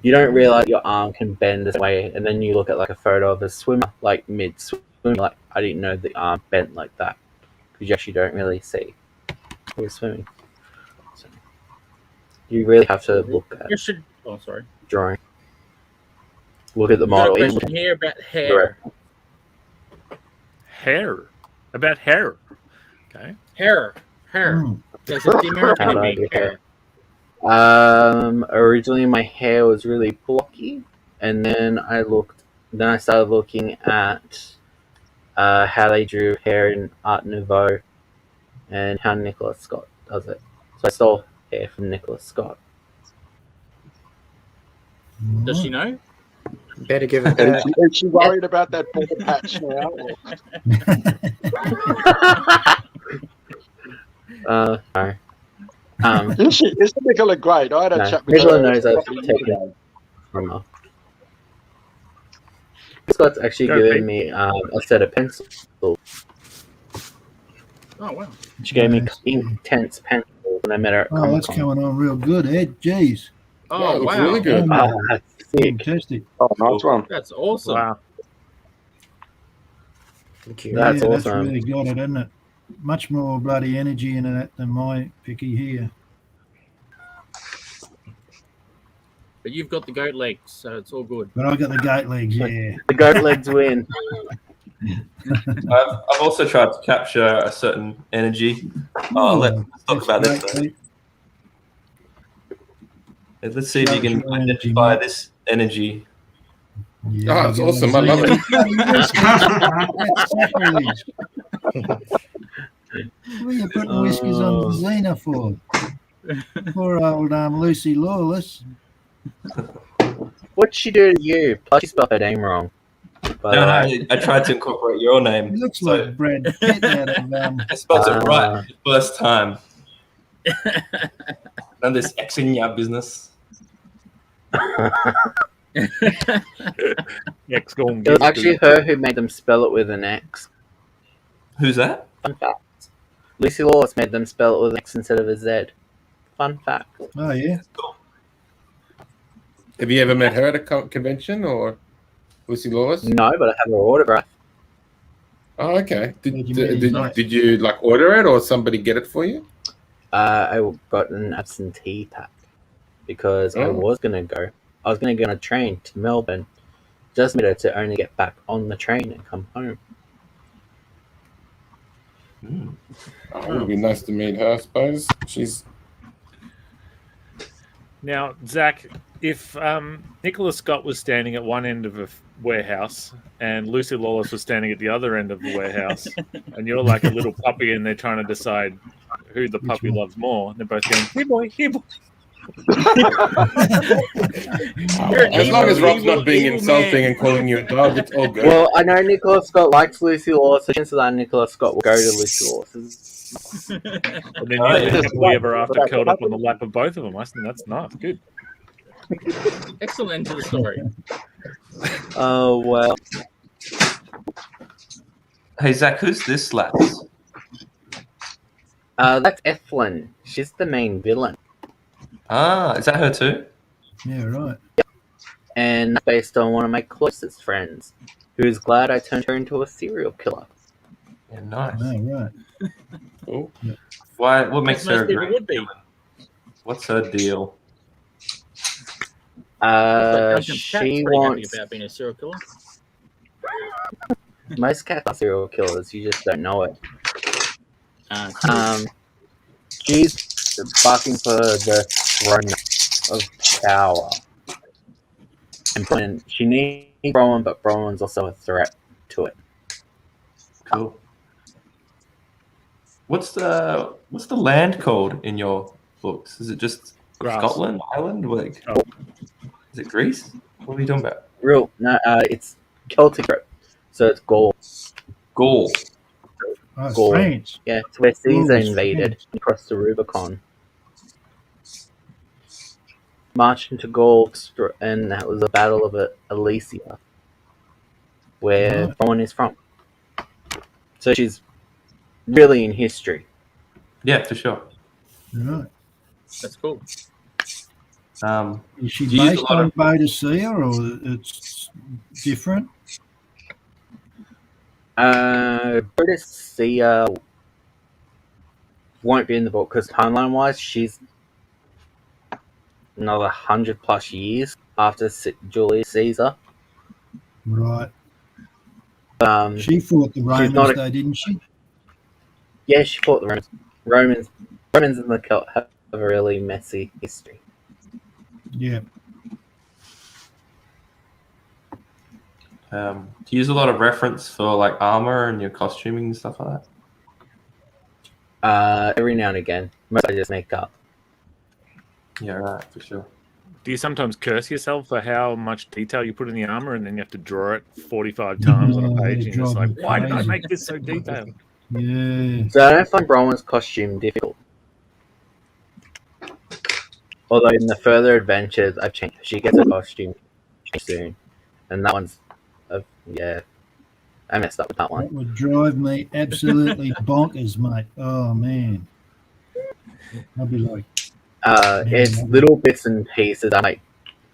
you don't realize your arm can bend this way, and then you look at like a photo of a swimmer, like mid swim, like I didn't know the arm bent like that because you actually don't really see who's swimming. So you really have to look at You should. Oh, sorry. drawing. Look at the We got a model. question here about hair. Hair. About hair. Okay. Hair. That's the American How do in I me. do Hair. Originally my hair was really blocky, and then I started looking at how they drew hair in Art Nouveau, and how Nicholas Scott does it. So I stole hair from Nicholas Scott. Does she know? Better give it And back. is she worried about that feather patch now? No. Isn't Nicola great? I had a No, chat with Nicola her. knows I've a couple of years taken ago. from her. Scott's actually Go, given Pete. me a set of pencils. Oh wow. She gave me Nice. intense pencils when I met her at Oh, that's Comic Con. coming on real good, Ed. Jeez. Yeah, Oh it looks wow. really good. Oh, that's sick. Fantastic. Oh, nice one. That's awesome. Wow. Thank you. That's yeah, that's awesome. really got it, isn't it? Much more bloody energy in that than my picky here. But you've got the goat legs, so it's all good. But I got the gate legs, yeah. The goat legs win. I've also tried to capture a certain energy. Let's talk about this. Great, Though. Pete. Let's see if you can Show your energy, identify mate. this energy. Yeah, Oh, it's you got awesome. I love it. That's sacrilege. What are you putting whiskers on Xena for? Poor old Lucy Lawless. What'd she do to you? Plus, she spelled her name wrong. By the way. I tried to incorporate your name. He looks so like Brad Pitt out of I spelled it right the first time. None of this X in your business. X going It was actually her who made them spell it with an X. Who's that? Fun fact. Lucy Lawless made them spell it with an X instead of a Z. Fun fact. Oh, yeah. Have you ever met her at a convention or Lucy Lawless? No, but I have her autograph. Oh, okay. Where'd you meet him? Did you like order it or somebody get it for you? I got an absentee pack because I was gonna go. I was gonna go on a train to Melbourne, just made it to only get back on the train and come home. Oh, it would be nice to meet her, I suppose. She's Now, Zach, if Nicholas Scott was standing at one end of a warehouse and Lucy Lawless was standing at the other end of the warehouse, and you're like a little puppy and they're trying to decide who the puppy loves more, and they're both going, here boy, here boy. as long as Rob's not being insulting and calling you a dog, it's all good. Well, I know Nicholas Scott likes Lucy Lawless, so chances are Nicholas Scott will go to Lucy Lawless's. And then you live happily ever after curled up on the lap of both of them. I think that's nice. Good. Excellent end to the story. Oh, well. Hey, Zach, who's this lass? That's Ethlyn. She's the main villain. Ah, is that her too? Yeah, right. And that's based on one of my closest friends, who's glad I turned her into a serial killer. Yeah, nice. Oh, right. Cool. Why? What makes Most her a people great would be. villain? What's her deal? She wants... about being a serial killer. Most cats are serial killers, you just don't know it. She's barking for the throne of power. And she needs Bronwyn, but Bronwyn's also a threat to it. Cool. What's the land called in your books? Is it just Grass. Scotland, Ireland? Like, is it Greece? What are you talking about? It's Celtic root, so it's Gaul. Gaul. Oh, Gaul. France. Yeah, it's where Caesar Gaul is invaded France. and crossed the Rubicon. Marched into Gaul, and that was the Battle of Alesia, where Right. Bronwyn is from. So she's really in history. Yeah, for sure. Right. That's cool. Is she Do you use based a lot on of- Boadicea or it's different? Boadicea won't be in the book because timeline-wise, she's another 100+ years after Julius Caesar. Right. Um, She fought the not Romans, a- though, didn't she? yeah, she fought the Romans. Romans and the Celt have a really messy history. Yeah. Do you use a lot of reference for like armor and your costuming and stuff like that? Every now and again. Most I just make up. Yeah, right, for sure. Do you sometimes curse yourself for how much detail you put in the armor, and then you have to draw it 45 times on a Oh, page, it and it's drives like, me why did I crazy. make this so detailed? Yeah. So I don't find Bronwyn's costume difficult. Although in the further adventures, I've changed. She gets a costume soon, and that one's, yeah, I messed up with that one. That would drive me absolutely bonkers, mate. Oh man. I'd be like, It's little bits and pieces. I'm like,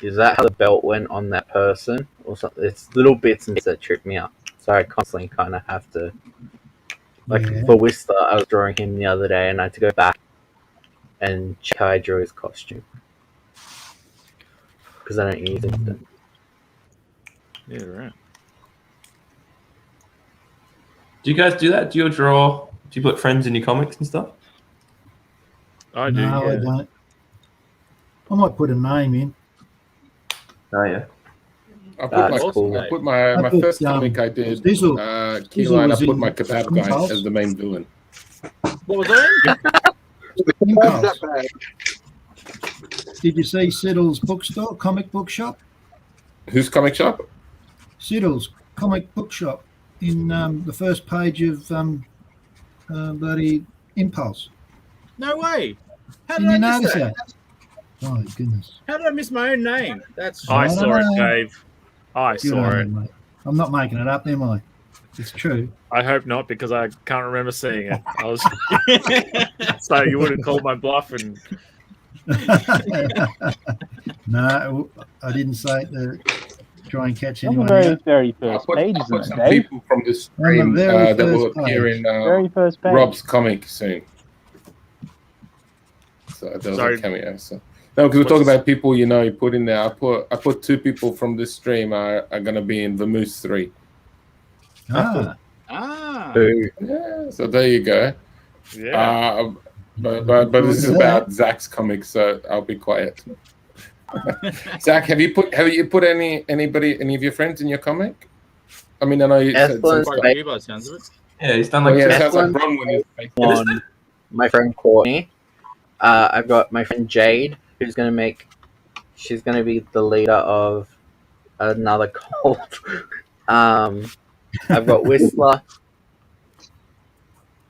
is that how the belt went on that person, or something? It's little bits and pieces that trip me up. So I constantly kind of have to, like yeah. for Whistler, I was drawing him the other day, and I had to go back and check how I drew his costume because I don't use it. Yeah, right. Do you guys do that? Do you draw? Do you put friends in your comics and stuff? I do. No, I Yeah. don't. I might put a name in. Oh yeah. I put my I put, first comic I did, Sizzle. Keyline, I was put in my kebab guy Impulse. as the main villain. What was that? Impulse. That bad. Did you see Siddle's bookstore, comic book shop? Whose comic shop? Siddle's comic book shop in the first page of bloody Impulse. No way. How Did did you I miss notice that? that? Oh goodness! How did I miss my own name? That's I I saw don't it, know. Dave. I Good saw on it. you, mate. I'm not making it up, am I? It's true. I hope not, because I can't remember seeing it. I was so you would have called my bluff, and No, I didn't say it to try and catch On the anyone out. very I first put, page, I isn't put it, some Dave? people from this On the stream very that will first appear page. in Very first page. Rob's comic soon. So that was Sorry. a cameo. So no, because we're talking about people you put in there. I put 2 people from this stream are gonna be in Vermouth 3. Ah, Boo. Yeah, so there you go. yeah. But this is about Zach's comic, so I'll be quiet. Zach, have you put any of your friends in your comic? I mean, I know you said some Excellent. stuff. quite a few by the sounds of it. Yeah, he's done Oh like yeah, it sounds like Excellent. Bronwyn is based On my friend Courtney. I've got my friend Jade, who's she's gonna be the leader of another cult. I've got Whistler,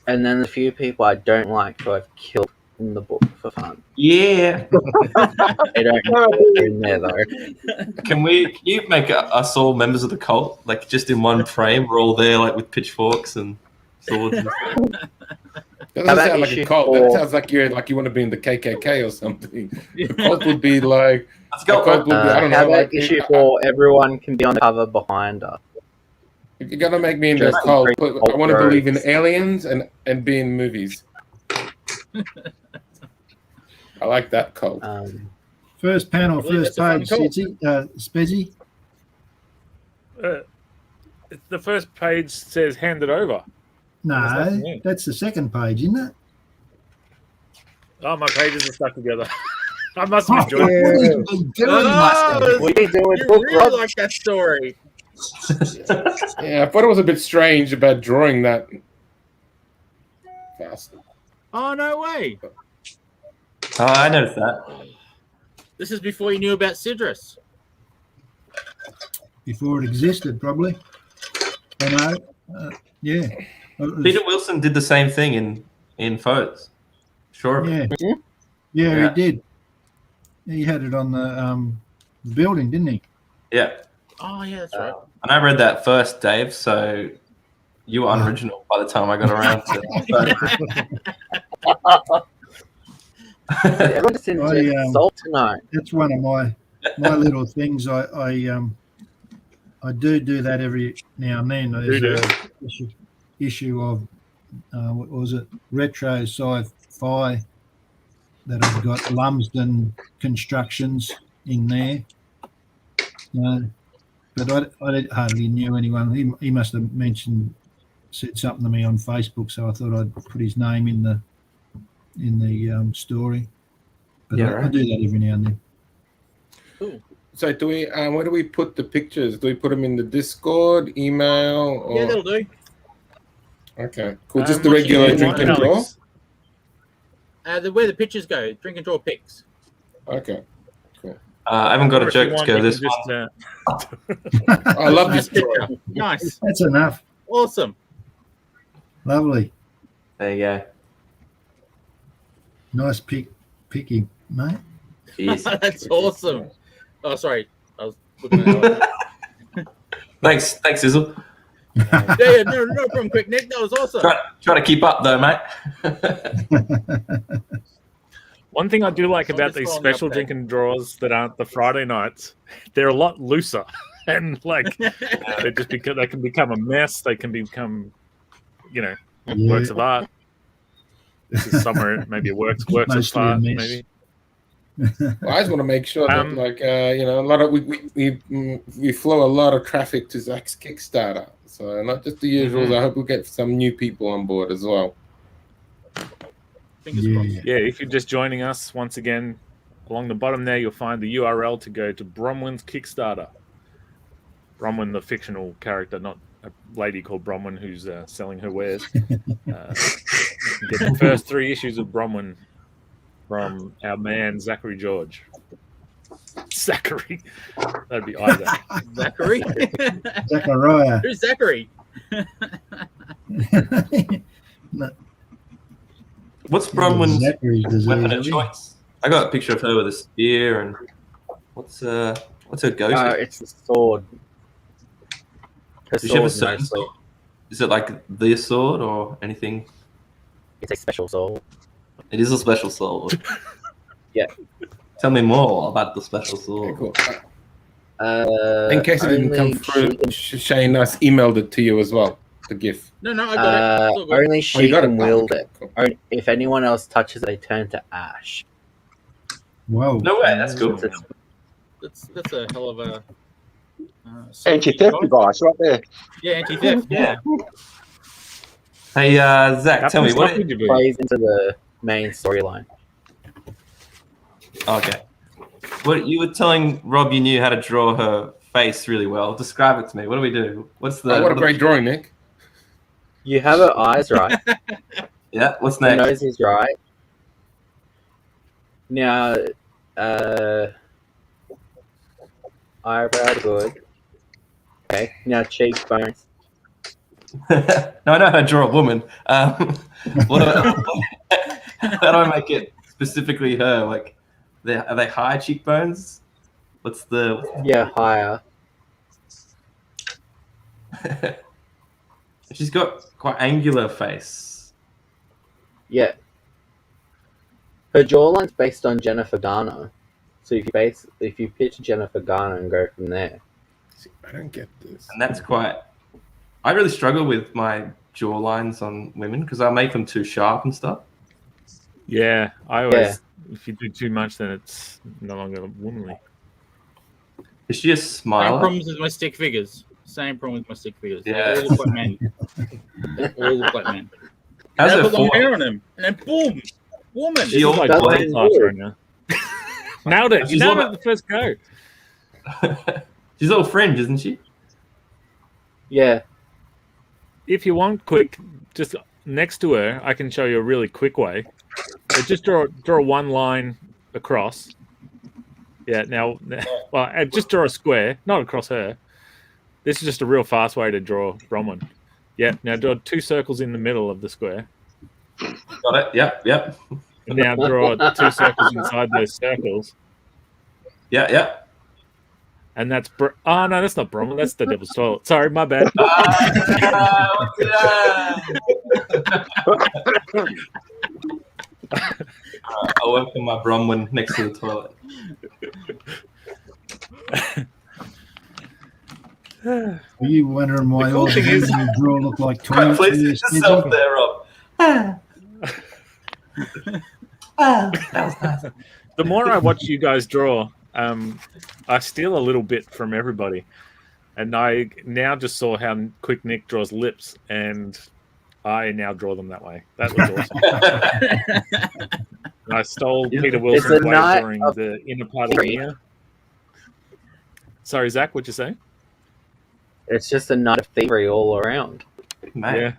and then a few people I don't like who I've killed in the book for fun. Yeah. They don't they're in there though. Can you make us all members of the cult? Like just in one frame, we're all there like with pitchforks and swords and stuff. That How doesn't about sound like a issue cult. 4? That sounds like you want to be in the KKK or something. The cult would be like Let's a go. cult would be, I don't How know. about Like, issue 4? Everyone can be on the cover behind her. if you're gonna make me into Just a cult, bring I want to cult believe in robes. aliens and be in movies. I like that cult. first panel, I believe first that's a fun page. call. Spezzy. The first page says "hand it over." No, What's that mean? that's the second page, isn't it? Oh, my pages are stuck together. I must Oh, have what enjoyed it. have you been doing, Mustang? What are you doing with You book, really Rob? like that story. Yeah, I thought it was a bit strange about drawing that fast. Oh, no way. Oh, I noticed that. This is before you knew about Sidrus. Before it existed, probably. I know. Yeah. It was- Peter Wilson did the same thing in photos. Sure. of it. yeah. Yeah, Yeah. he did. He had it on the building, didn't he? Yeah. Oh, yeah, that's right. And I read that first, Dave. So you were unoriginal by the time I got around to. Everyone just I, into salt tonight. That's one of my little things. I do that every now and then. There's a issue of what was it? Retro sci-fi that I've got Lumsden Constructions in there. But I hardly knew anyone. He must have said something to me on Facebook, so I thought I'd put his name in the story. But Yeah, I right. do that every now and then. So do we? Where do we put the pictures? Do we put them in the Discord, email? Or... Yeah, that'll do. Okay, cool. Just the What regular you drink want, and draw. Alex? Where the pictures go, drink and draw picks. Okay. I haven't got Or a if you joke to want, go you this can one. I love Nice this picture. drawing. Nice. That's enough. Awesome. Lovely. There you go. Nice picky, mate. Jeez. That's awesome. Oh, sorry. I was looking at it. Thanks, Sizzle. Yeah, no problem, Quick Nick. That was awesome. Try to keep up though, mate. One thing I do like I'm about just these following special up there. drink and draws that aren't the Friday nights, they're a lot looser, and like they can become a mess. They can become, Yeah. works of art. This is somewhere maybe it works of Mostly a art, mess. maybe. Well, I just want to make sure that, like, a lot of we flow a lot of traffic to Zach's Kickstarter, so not just the usuals. I hope we get some new people on board as well. Fingers crossed. Yeah, if you're just joining us, once again, along the bottom there, you'll find the URL to go to Bronwyn's Kickstarter. Bronwyn, the fictional character, not a lady called Bronwyn who's selling her wares. You can get the first 3 issues of Bronwyn from our man, Zachary George. Zachary. That'd be Isaac. Zachary. Zachariah. Who's Zachary? What's Bronwyn's Zachary's disease, weapon of isn't it? choice? I got a picture of her with a spear, and what's her go-to? It's the sword. Her Does she have a sword certain mostly. sword? Is it like the sword or anything? It's a special sword. It is a special sword. Yeah. Tell me more about the special sword. Okay, cool. In case it didn't come through, Shane us emailed it to you as well. The GIF. No, I got it. It's all good. Only she got can it? wield Okay, it. cool. If anyone else touches it, they turn to ash. Whoa. No way, that's cool. That's a hell of a Anti-theft device right there. Yeah, anti-theft. Yeah. Hey, Zach, tell me what. It plays into the main storyline. Okay. What you were telling Rob you knew how to draw her face really well. Describe it to me. What do we do? What's the? What a great drawing, Nick. You have her eyes right. Yeah. What's The next? nose is right. Now, eyebrow good. Okay. Now cheekbones. No, I know how to draw a woman. What do how do I make it specifically her? Like, are they high cheekbones? What's the? Yeah, higher. She's got quite angular face. Yeah. Her jawline's based on Jennifer Garner. So if you pitch Jennifer Garner and go from there. I don't get this. And that's quite. I really struggle with my jaw lines on women because I make them too sharp and stuff. Yeah, I always. If you do too much, then it's no longer womanly. Is she a Same smiler? problems with my stick figures. Same problem with my stick figures. Yeah. They all look like men. They all look like men. How's And I her put long forehead? hair on them, and then boom, woman. She all Like That's brain like class weird. right now. Nailed it. You She's nailed all it at the first go. She's all fringe, isn't she? Yeah. If you want quick, just next to her, I can show you a really quick way. So just draw one line across. Yeah, now, well, just draw a square, not across her. This is just a real fast way to draw Bronwyn. Yeah, now draw 2 circles in the middle of the square. Got it. Yep. And now draw 2 circles inside those circles. Yeah. And that's... oh, no, that's not Bronwyn. That's the Devil's Toilet. Sorry, my bad. I'll work on my Bronwyn next to the toilet. Are you wondering why cool all the thing is- women you draw look like Right, toilets? please for you, sit yourself there, Rob. That was nice. The more I watch you guys draw, I steal a little bit from everybody. And I now just saw how quick Nick draws lips, and I now draw them that way. That was awesome. I stole Peter Wilson's a way night of drawing of the inner part of the ear. Sorry, Zach, what'd you say? It's just a night of thievery all around. Mate, Yeah.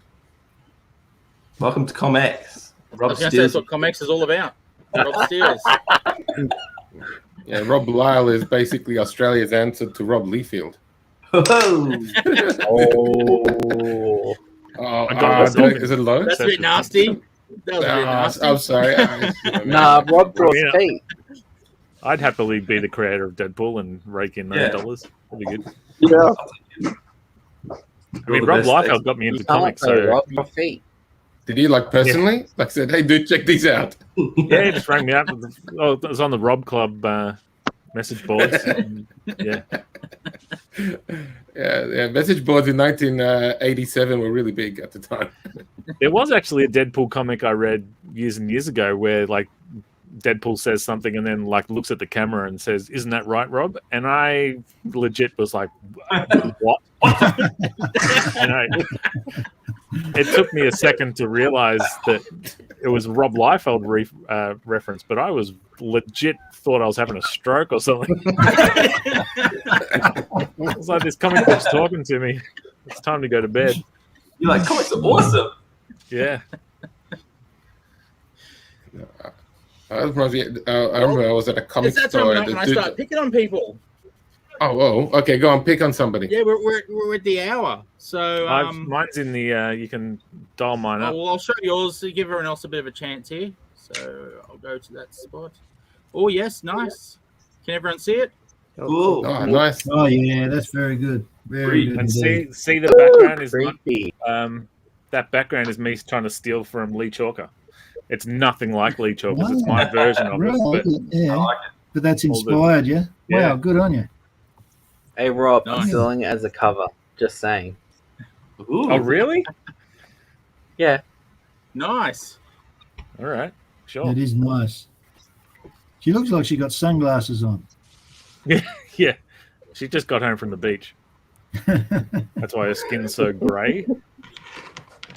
welcome to ComX. I Rob was going to say that's steals. what ComX is all about. Rob steals. Yeah, Rob Lyle is basically Australia's answer to Rob Liefeld. Whoa. Oh, I got myself is it low? That's a bit nasty. That was a bit nasty. I'm sorry. nah, Rob draws Yeah. feet. I'd happily be the creator of Deadpool and rake in those Yeah. dollars. That'd be good. Yeah. I mean, the Rob best Liefeld things. got me You into can't comics, play so Rob your feet. Did he like personally? Like said, hey, dude, check these out. yeah, he just rang me up. Oh, it was on the Rob Club message boards. Yeah, Yeah. Message boards in 1987 were really big at the time. there was actually a Deadpool comic I read years and years ago where like Deadpool says something and then like looks at the camera and says, "Isn't that right, Rob?" And I legit was like, "What?" And it took me a second to realize that it was Rob Liefeld reference, but I was legit thought I was having a stroke or something. It's like this comic book's talking to me. It's time to go to bed. You're like, comics are awesome. Yeah. I remember I was at a comic It's that store. time when I start picking on people. Oh, okay. Go on, pick on somebody. Yeah, we're at the hour. So Mine's in the, you can dial mine up. well, I'll show yours to give everyone else a bit of a chance here. So I'll go to that spot. Oh, yes, nice. Can everyone see it? Cool. Oh, nice. Oh yeah, that's very good. Very good. And indeed. see the background is Creepy. that background is me trying to steal from Lee Chalker. It's nothing like Lee Chalker's. It's my version of Right, it. But yeah. I like it. But that's All the- inspired you. Yeah. Wow, good on you. Hey, Rob, I'm Nice. stealing it as a cover. Just saying. Ooh. Oh, really? Yeah. Nice. All right. Sure. It is nice. She looks like she got sunglasses on. Yeah. She just got home from the beach. That's why her skin's so grey.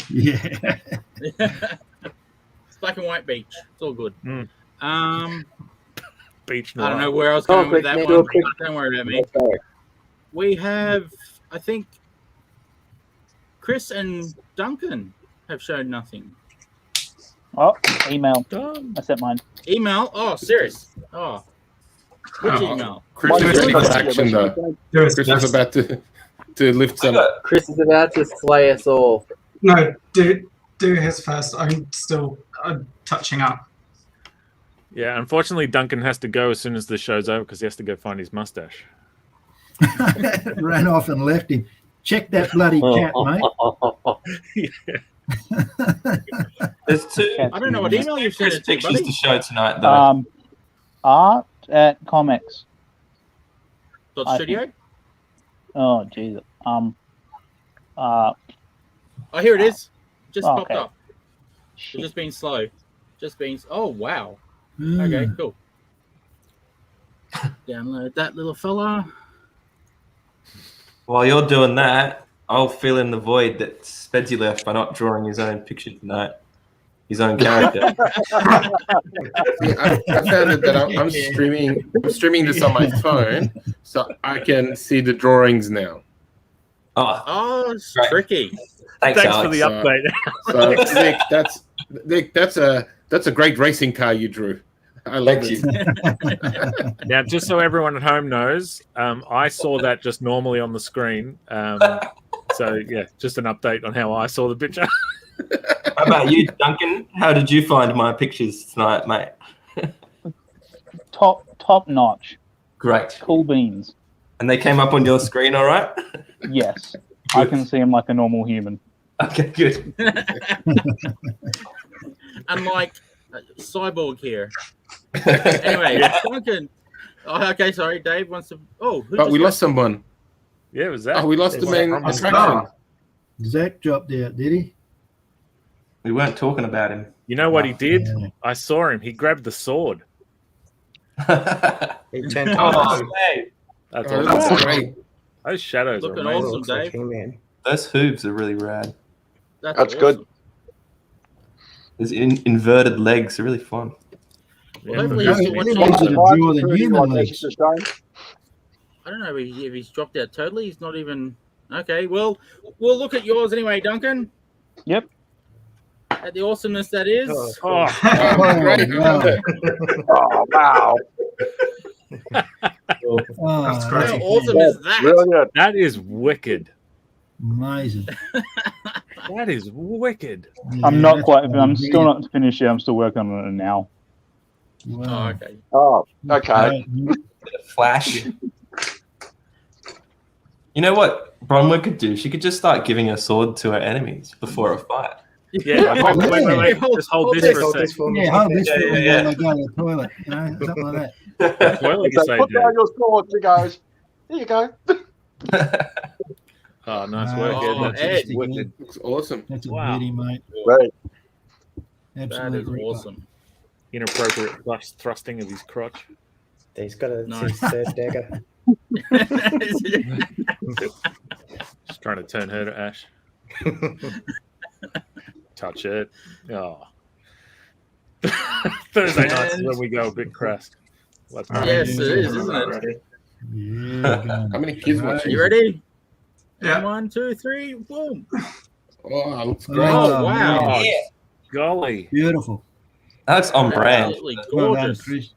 Yeah. It's black and white beach. It's all good. Mm. Beach I don't noir. know where I was Oh, going with quick, that do a one. quick- Don't worry about me. Let's go. We have, I think, Chris and Duncan have shown nothing. Oh, email. Done. I sent mine. Email? Oh, serious? Oh. Which Oh. email? Chris is ready for action, though. Do it. Chris is about to lift I some. got, Chris is about to slay us all. No, do his first. I'm still touching up. Yeah, unfortunately, Duncan has to go as soon as the show's over because he has to go find his mustache. Ran off and left him. Check that bloody cat, mate. there's two I don't know what email you've sent Chris it to, pictures buddy. to show tonight, though. Art at ComX. Dot I studio? Oh, Jesus. Oh, here it is. Just Oh, popped okay. up. It's just been slow. Just been. Oh, wow. Mm. Okay, cool. Download that little fella. While you're doing that, I'll fill in the void that Spedsy left by not drawing his own picture tonight. His own character. See, I found it that I'm streaming this on my phone, so I can see the drawings now. Oh, Oh, it's Right. tricky. thanks, Thanks Alex. for the update. So Nick, that's a great racing car you drew. I love Thank it. you. Now, just so everyone at home knows, I saw that just normally on the screen. So, yeah, just an update on how I saw the picture. How about you, Duncan? How did you find my pictures tonight, mate? Top notch. Great. Cool beans. And they came up on your screen, all right? Yes. I can see him like a normal human. Okay, good. Unlike Cyborg here. Anyway, Duncan. Oh, okay, sorry. Dave wants to. Oh, who But just we lost someone. Yeah, it was that. Oh, we lost the main It's attraction. gone. Zach dropped out, did he? We weren't talking about him. You know what he did? Yeah. I saw him. He grabbed the sword. He turned Oh, hey. That's Oh, awesome. that's great. Those shadows are Looking amazing. awesome, looks like Dave. He-Man. Those hooves are really rad. That's awesome. good. Those inverted legs are really fun. Well, hopefully Yeah. he's Yeah. watching. Yeah. Easier to draw than human legs. I don't know if he's dropped out totally. He's not even. Okay, well, we'll look at yours anyway, Duncan. Yep. The awesomeness that is. Oh, Great. wow. Oh, wow. Oh, That's How great. awesome is that? Brilliant. that is wicked. Amazing. That is wicked. Yeah, I'm not that's quite. I'm brilliant. still not finished yet. I'm still working on it now. Oh, Wow. okay. Oh, okay. Flash. You know what Bronwyn could do? She could just start giving a sword to her enemies before a fight. Yeah. Wait. Just hold this for a Hold sec. this for me. Yeah, hold this Yeah, for yeah, me yeah. while I go to the toilet, something like that. Toilet, you So say, put down dude. your sword. She goes, here you go. Oh, nice Wow, work, Oh, Ed. That's Ed. wicked. Looks awesome. That's a Wow. beauty, mate. Right. That Absolutely. is awesome. Inappropriate thrusting of his crotch. He's got a Nice. his third dagger. Just trying to turn her to ash. Touch it. Oh. Thursday nights is when we go a bit crust. Let's go. Yes, it is, isn't it? Yeah, How many kids Right. watching? You ready? Yeah. 1, 2, 3, boom. Oh, looks great. Oh, wow. Oh, golly. Beautiful. That's on brand Absolutely Well done, gorgeous. Chris.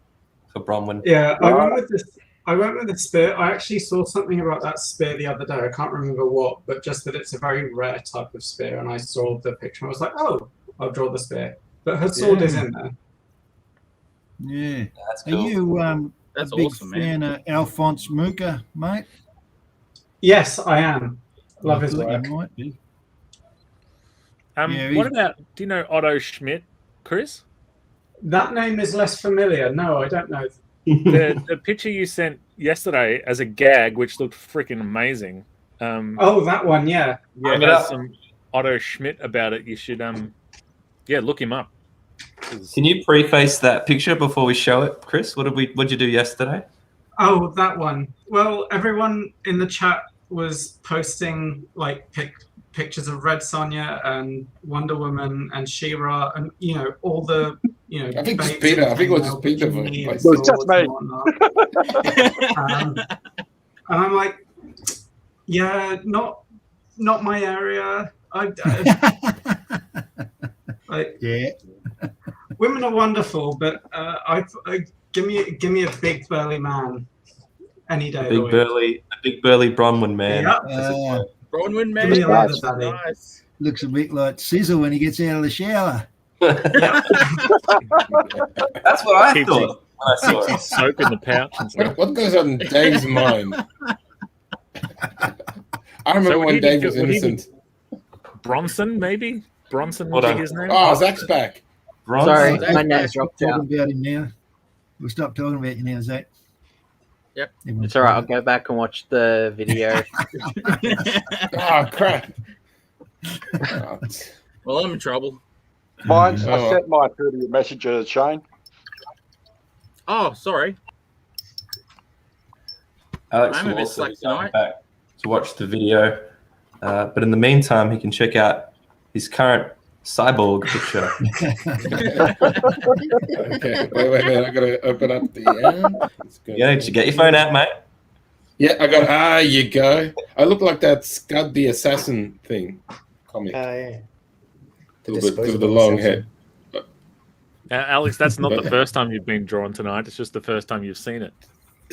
for Bronwyn. Yeah, I went with this. I went with the spear. I actually saw something about that spear the other day. I can't remember what, but just that it's a very rare type of spear. And I saw the picture. And I was like, oh, I'll draw the spear. But her sword is Yeah. in there. Yeah. That's Are cool. you That's a big awesome, man. fan of Alphonse Mucha, mate? Yes, I am. Love I his thought work. You might be. What about, do you know Otto Schmidt, Chris? That name is less familiar. No, I don't know. The picture you sent yesterday as a gag, which looked freaking amazing. Oh, that one, yeah. Yeah, Bring it has up. some Otto Schmidt about it. You should look him up. Can you preface that picture before we show it, Chris? What'd you do yesterday? Oh, that one. Well, everyone in the chat was posting like pictures of Red Sonja and Wonder Woman and She-Ra and all the I think just babes Peter. in I think it was female just Peter. bikini and It was just swords me. and whatnot. And I'm like, yeah, not my area. Like, Yeah. women are wonderful, but give me a big burly man any day. of the week. A big burly Bronwyn man. Yeah. Bronwyn, man. Give me a leather Nice. daddy. Nice. Looks a bit like Sizzle when he gets out of the shower. That's what I Keeps thought when I saw His it. soap in the pouch and stuff. What goes on in Dave's mind? I remember would when he Dave be- was would he be- innocent. Bronson, maybe? Bronson would Hold be on. his name? Oh, Zach's back. Bronwyn. Sorry, Zach, my net Zach, dropped out. Talking about him now. We'll stop talking about you now, Zach. Yep. It's all right. I'll go back and watch the video. Oh, crap. Oh, Well, I'm in trouble. Mine's, Oh. I sent mine through to your messenger, Shane. Oh, sorry. Alex I'm a will bit also slack be going tonight. back to watch the video. But in the meantime, he can check out his current cyborg picture. Okay, wait. I gotta open up the. Yeah, did you get your phone out, mate? Yeah, I got. Ah, you go. I look like that Scud the Assassin thing. Comic. Yeah. A little bit with the long head. Alex, that's not the first time you've been drawn tonight. It's just the first time you've seen it.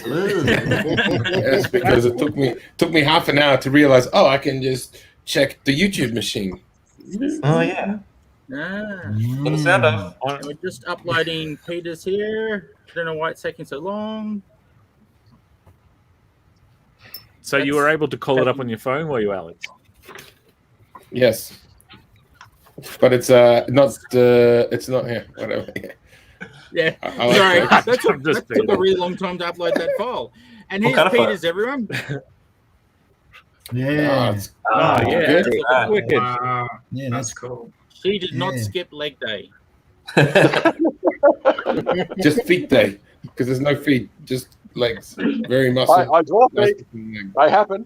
That's because it took me half an hour to realize. Oh, I can just check the YouTube machine. Oh, yeah. Ah. For the sound off. We're just uploading Peter's here. I don't know why it's taking so long. So you were able to call it up on your phone, were you, Alex? Yes, but it's not it's not here. Whatever. Yeah. I like Sorry, that. that took a really long time to upload that file. And What here's kind of file? Peter's, everyone. Yeah. it's- Oh, yeah. good. That's Ah. Wicked. Wow, Yeah, that's that's cool. She did not Yeah. skip leg day. Just feet day because there's no feet, just legs. Very muscle. I draw nice feet. looking leg. They happen.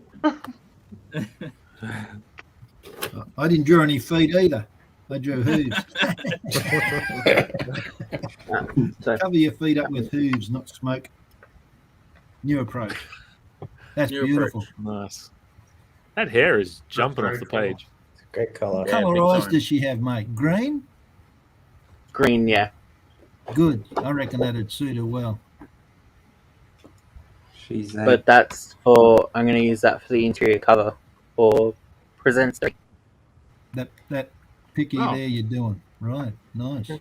I didn't draw any feet either. I drew hooves. So Cover your feet up with hooves, not smoke. New approach. That's New beautiful. Nice. That hair is jumping off very the cool. page. Great color. Yeah, What big colour eyes time. does she have, mate? Green? Green, yeah. Good. I reckon that'd suit her well. She's But that's for, I'm going to use that for the interior cover for Presents Day. That picky Oh. there you're doing. Right. Nice.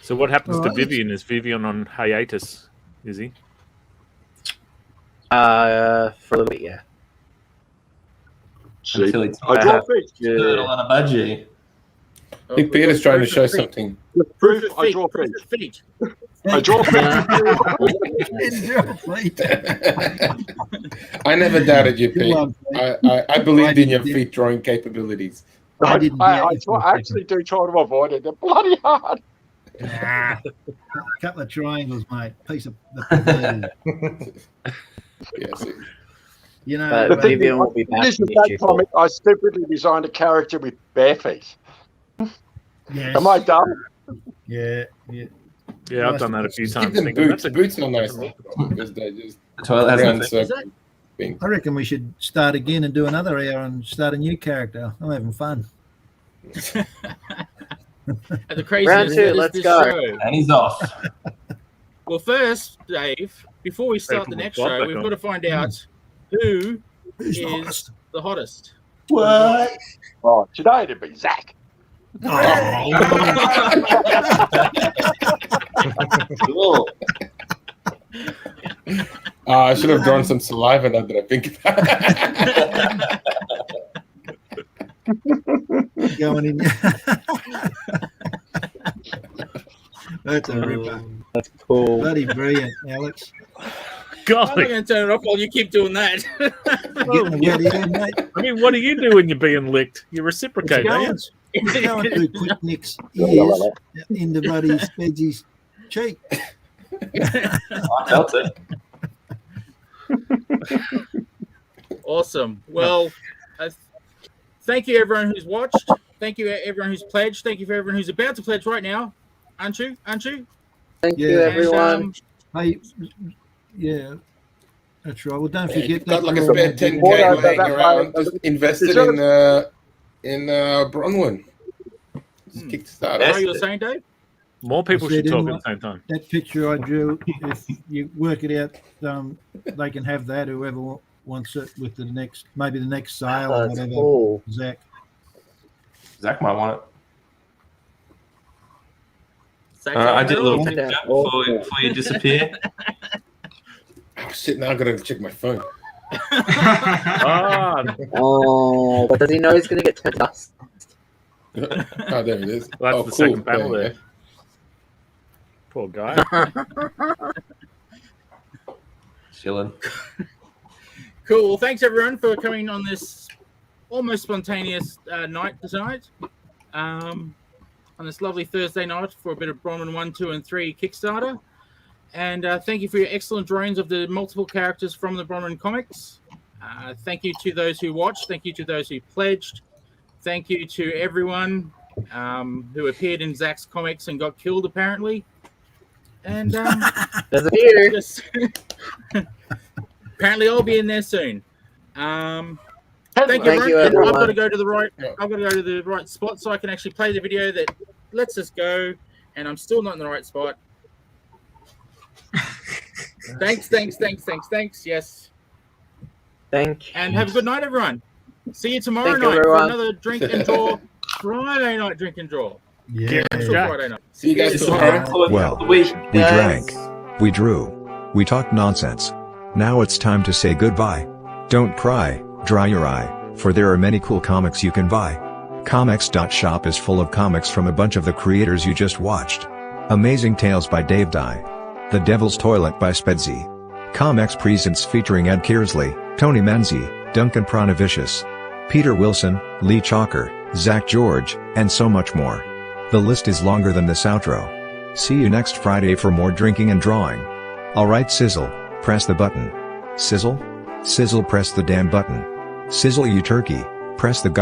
So what happens All to right, Vivian? Is Vivian on hiatus? Is he? For a little bit, yeah. See, until it's I draw feet. turtle on a budgie. I think Peter's trying to show something. Proof Proof I feet. draw Proof feet. feet. I draw feet. I never doubted you, Good Pete. one, Pete. I believed in your did. feet drawing capabilities. I didn't I get it for a actually do try to avoid it. They're bloody hard. Couple of triangles, mate. Piece of the perverted. Yes. You know, But Vivian will be back This in is that issue 4. comic. I stupidly designed a character with bare feet. yes. Am I dumb? Yeah. Yeah, I've done that a few Give times. them thinking, boots. that's a- Boots are nice because they just The toilet has round no circle that- thing. I reckon we should start again and do another hour and start a new character. I'm having fun. And the craziness Round 2, that is let's this go. show. and he's off. Well, first, Dave, before we start the Put my next glove show, back we've on. got to find out who Who's the is hottest? the hottest. What? Oh, today it'd be Zach. Cool. I should have drawn some saliva now that I think about it. Going in. That's a ripper. That's cool. Bloody brilliant, Alex. I'm God, not going to turn it off while you keep doing that. Getting the wet in, mate. I mean, what do you do when you're being licked? You reciprocate, don't you? Going through quick Nick's ears into bloody Spedgy's cheek. I felt it. Awesome. Well, thank you, everyone who's watched. Thank you, everyone who's pledged. Thank you for everyone who's about to pledge right now. Aren't you? Thank you, Yeah. everyone. Hey, yeah, that's right. Well, don't forget Got like a you're spare all- 10K laying around. Just invested in Bronwyn. Just kickstart What it. you were saying, Dave? More people I said should talk in at the same time. That picture I drew, if you work it out, they can have that, whoever wants it, with the next, maybe the next sale or That's whatever. cool. Zach. Zach might want it. Zach, I did a little Zach, picture awesome. before you disappear. Oh shit! Now I gotta check my phone. Ah, Oh, but does he know he's going to get turned dust? Oh, there it is. Well, that's Oh, the cool. second panel Yeah, there. Poor guy. Chilling. Cool. Well, thanks everyone for coming on this almost spontaneous night tonight. On this lovely Thursday night for a bit of Bronwyn 1, 2, and 3 Kickstarter. And thank you for your excellent drawings of the multiple characters from the Bronwyn comics. Thank you to those who watched. Thank you to those who pledged. Thank you to everyone who appeared in Zach's comics and got killed, apparently. And There's a Peter. just apparently I'll be in there soon. Thank you, Thank everyone. you, And everyone. I've got to go to the right. I've got to go to the right spot so I can actually play the video that lets us go. And I'm still not in the right spot. Thanks. Yes. Thank you. And have a good night, everyone. See you tomorrow Thank you, night for everyone. another drink and draw. Friday night drink and draw. Yeah. Actual Friday night. See you guys Yes. tomorrow. Well, we We drank. We drew. We talked nonsense. Now it's time to say goodbye. Don't cry, dry your eye, for there are many cool comics you can buy. ComX.shop is full of comics from a bunch of the creators you just watched. Amazing Tales by Dave Dye. The Devil's Toilet by Spedsy. ComX Presents featuring Ed Kearsley, Tony Manzi, Duncan Pranavicius, Peter Wilson, Lee Chalker, Zach George, and so much more. The list is longer than this outro. See you next Friday for more drinking and drawing. Alright Sizzle, press the button. Sizzle? Sizzle, press the damn button. Sizzle you turkey, press the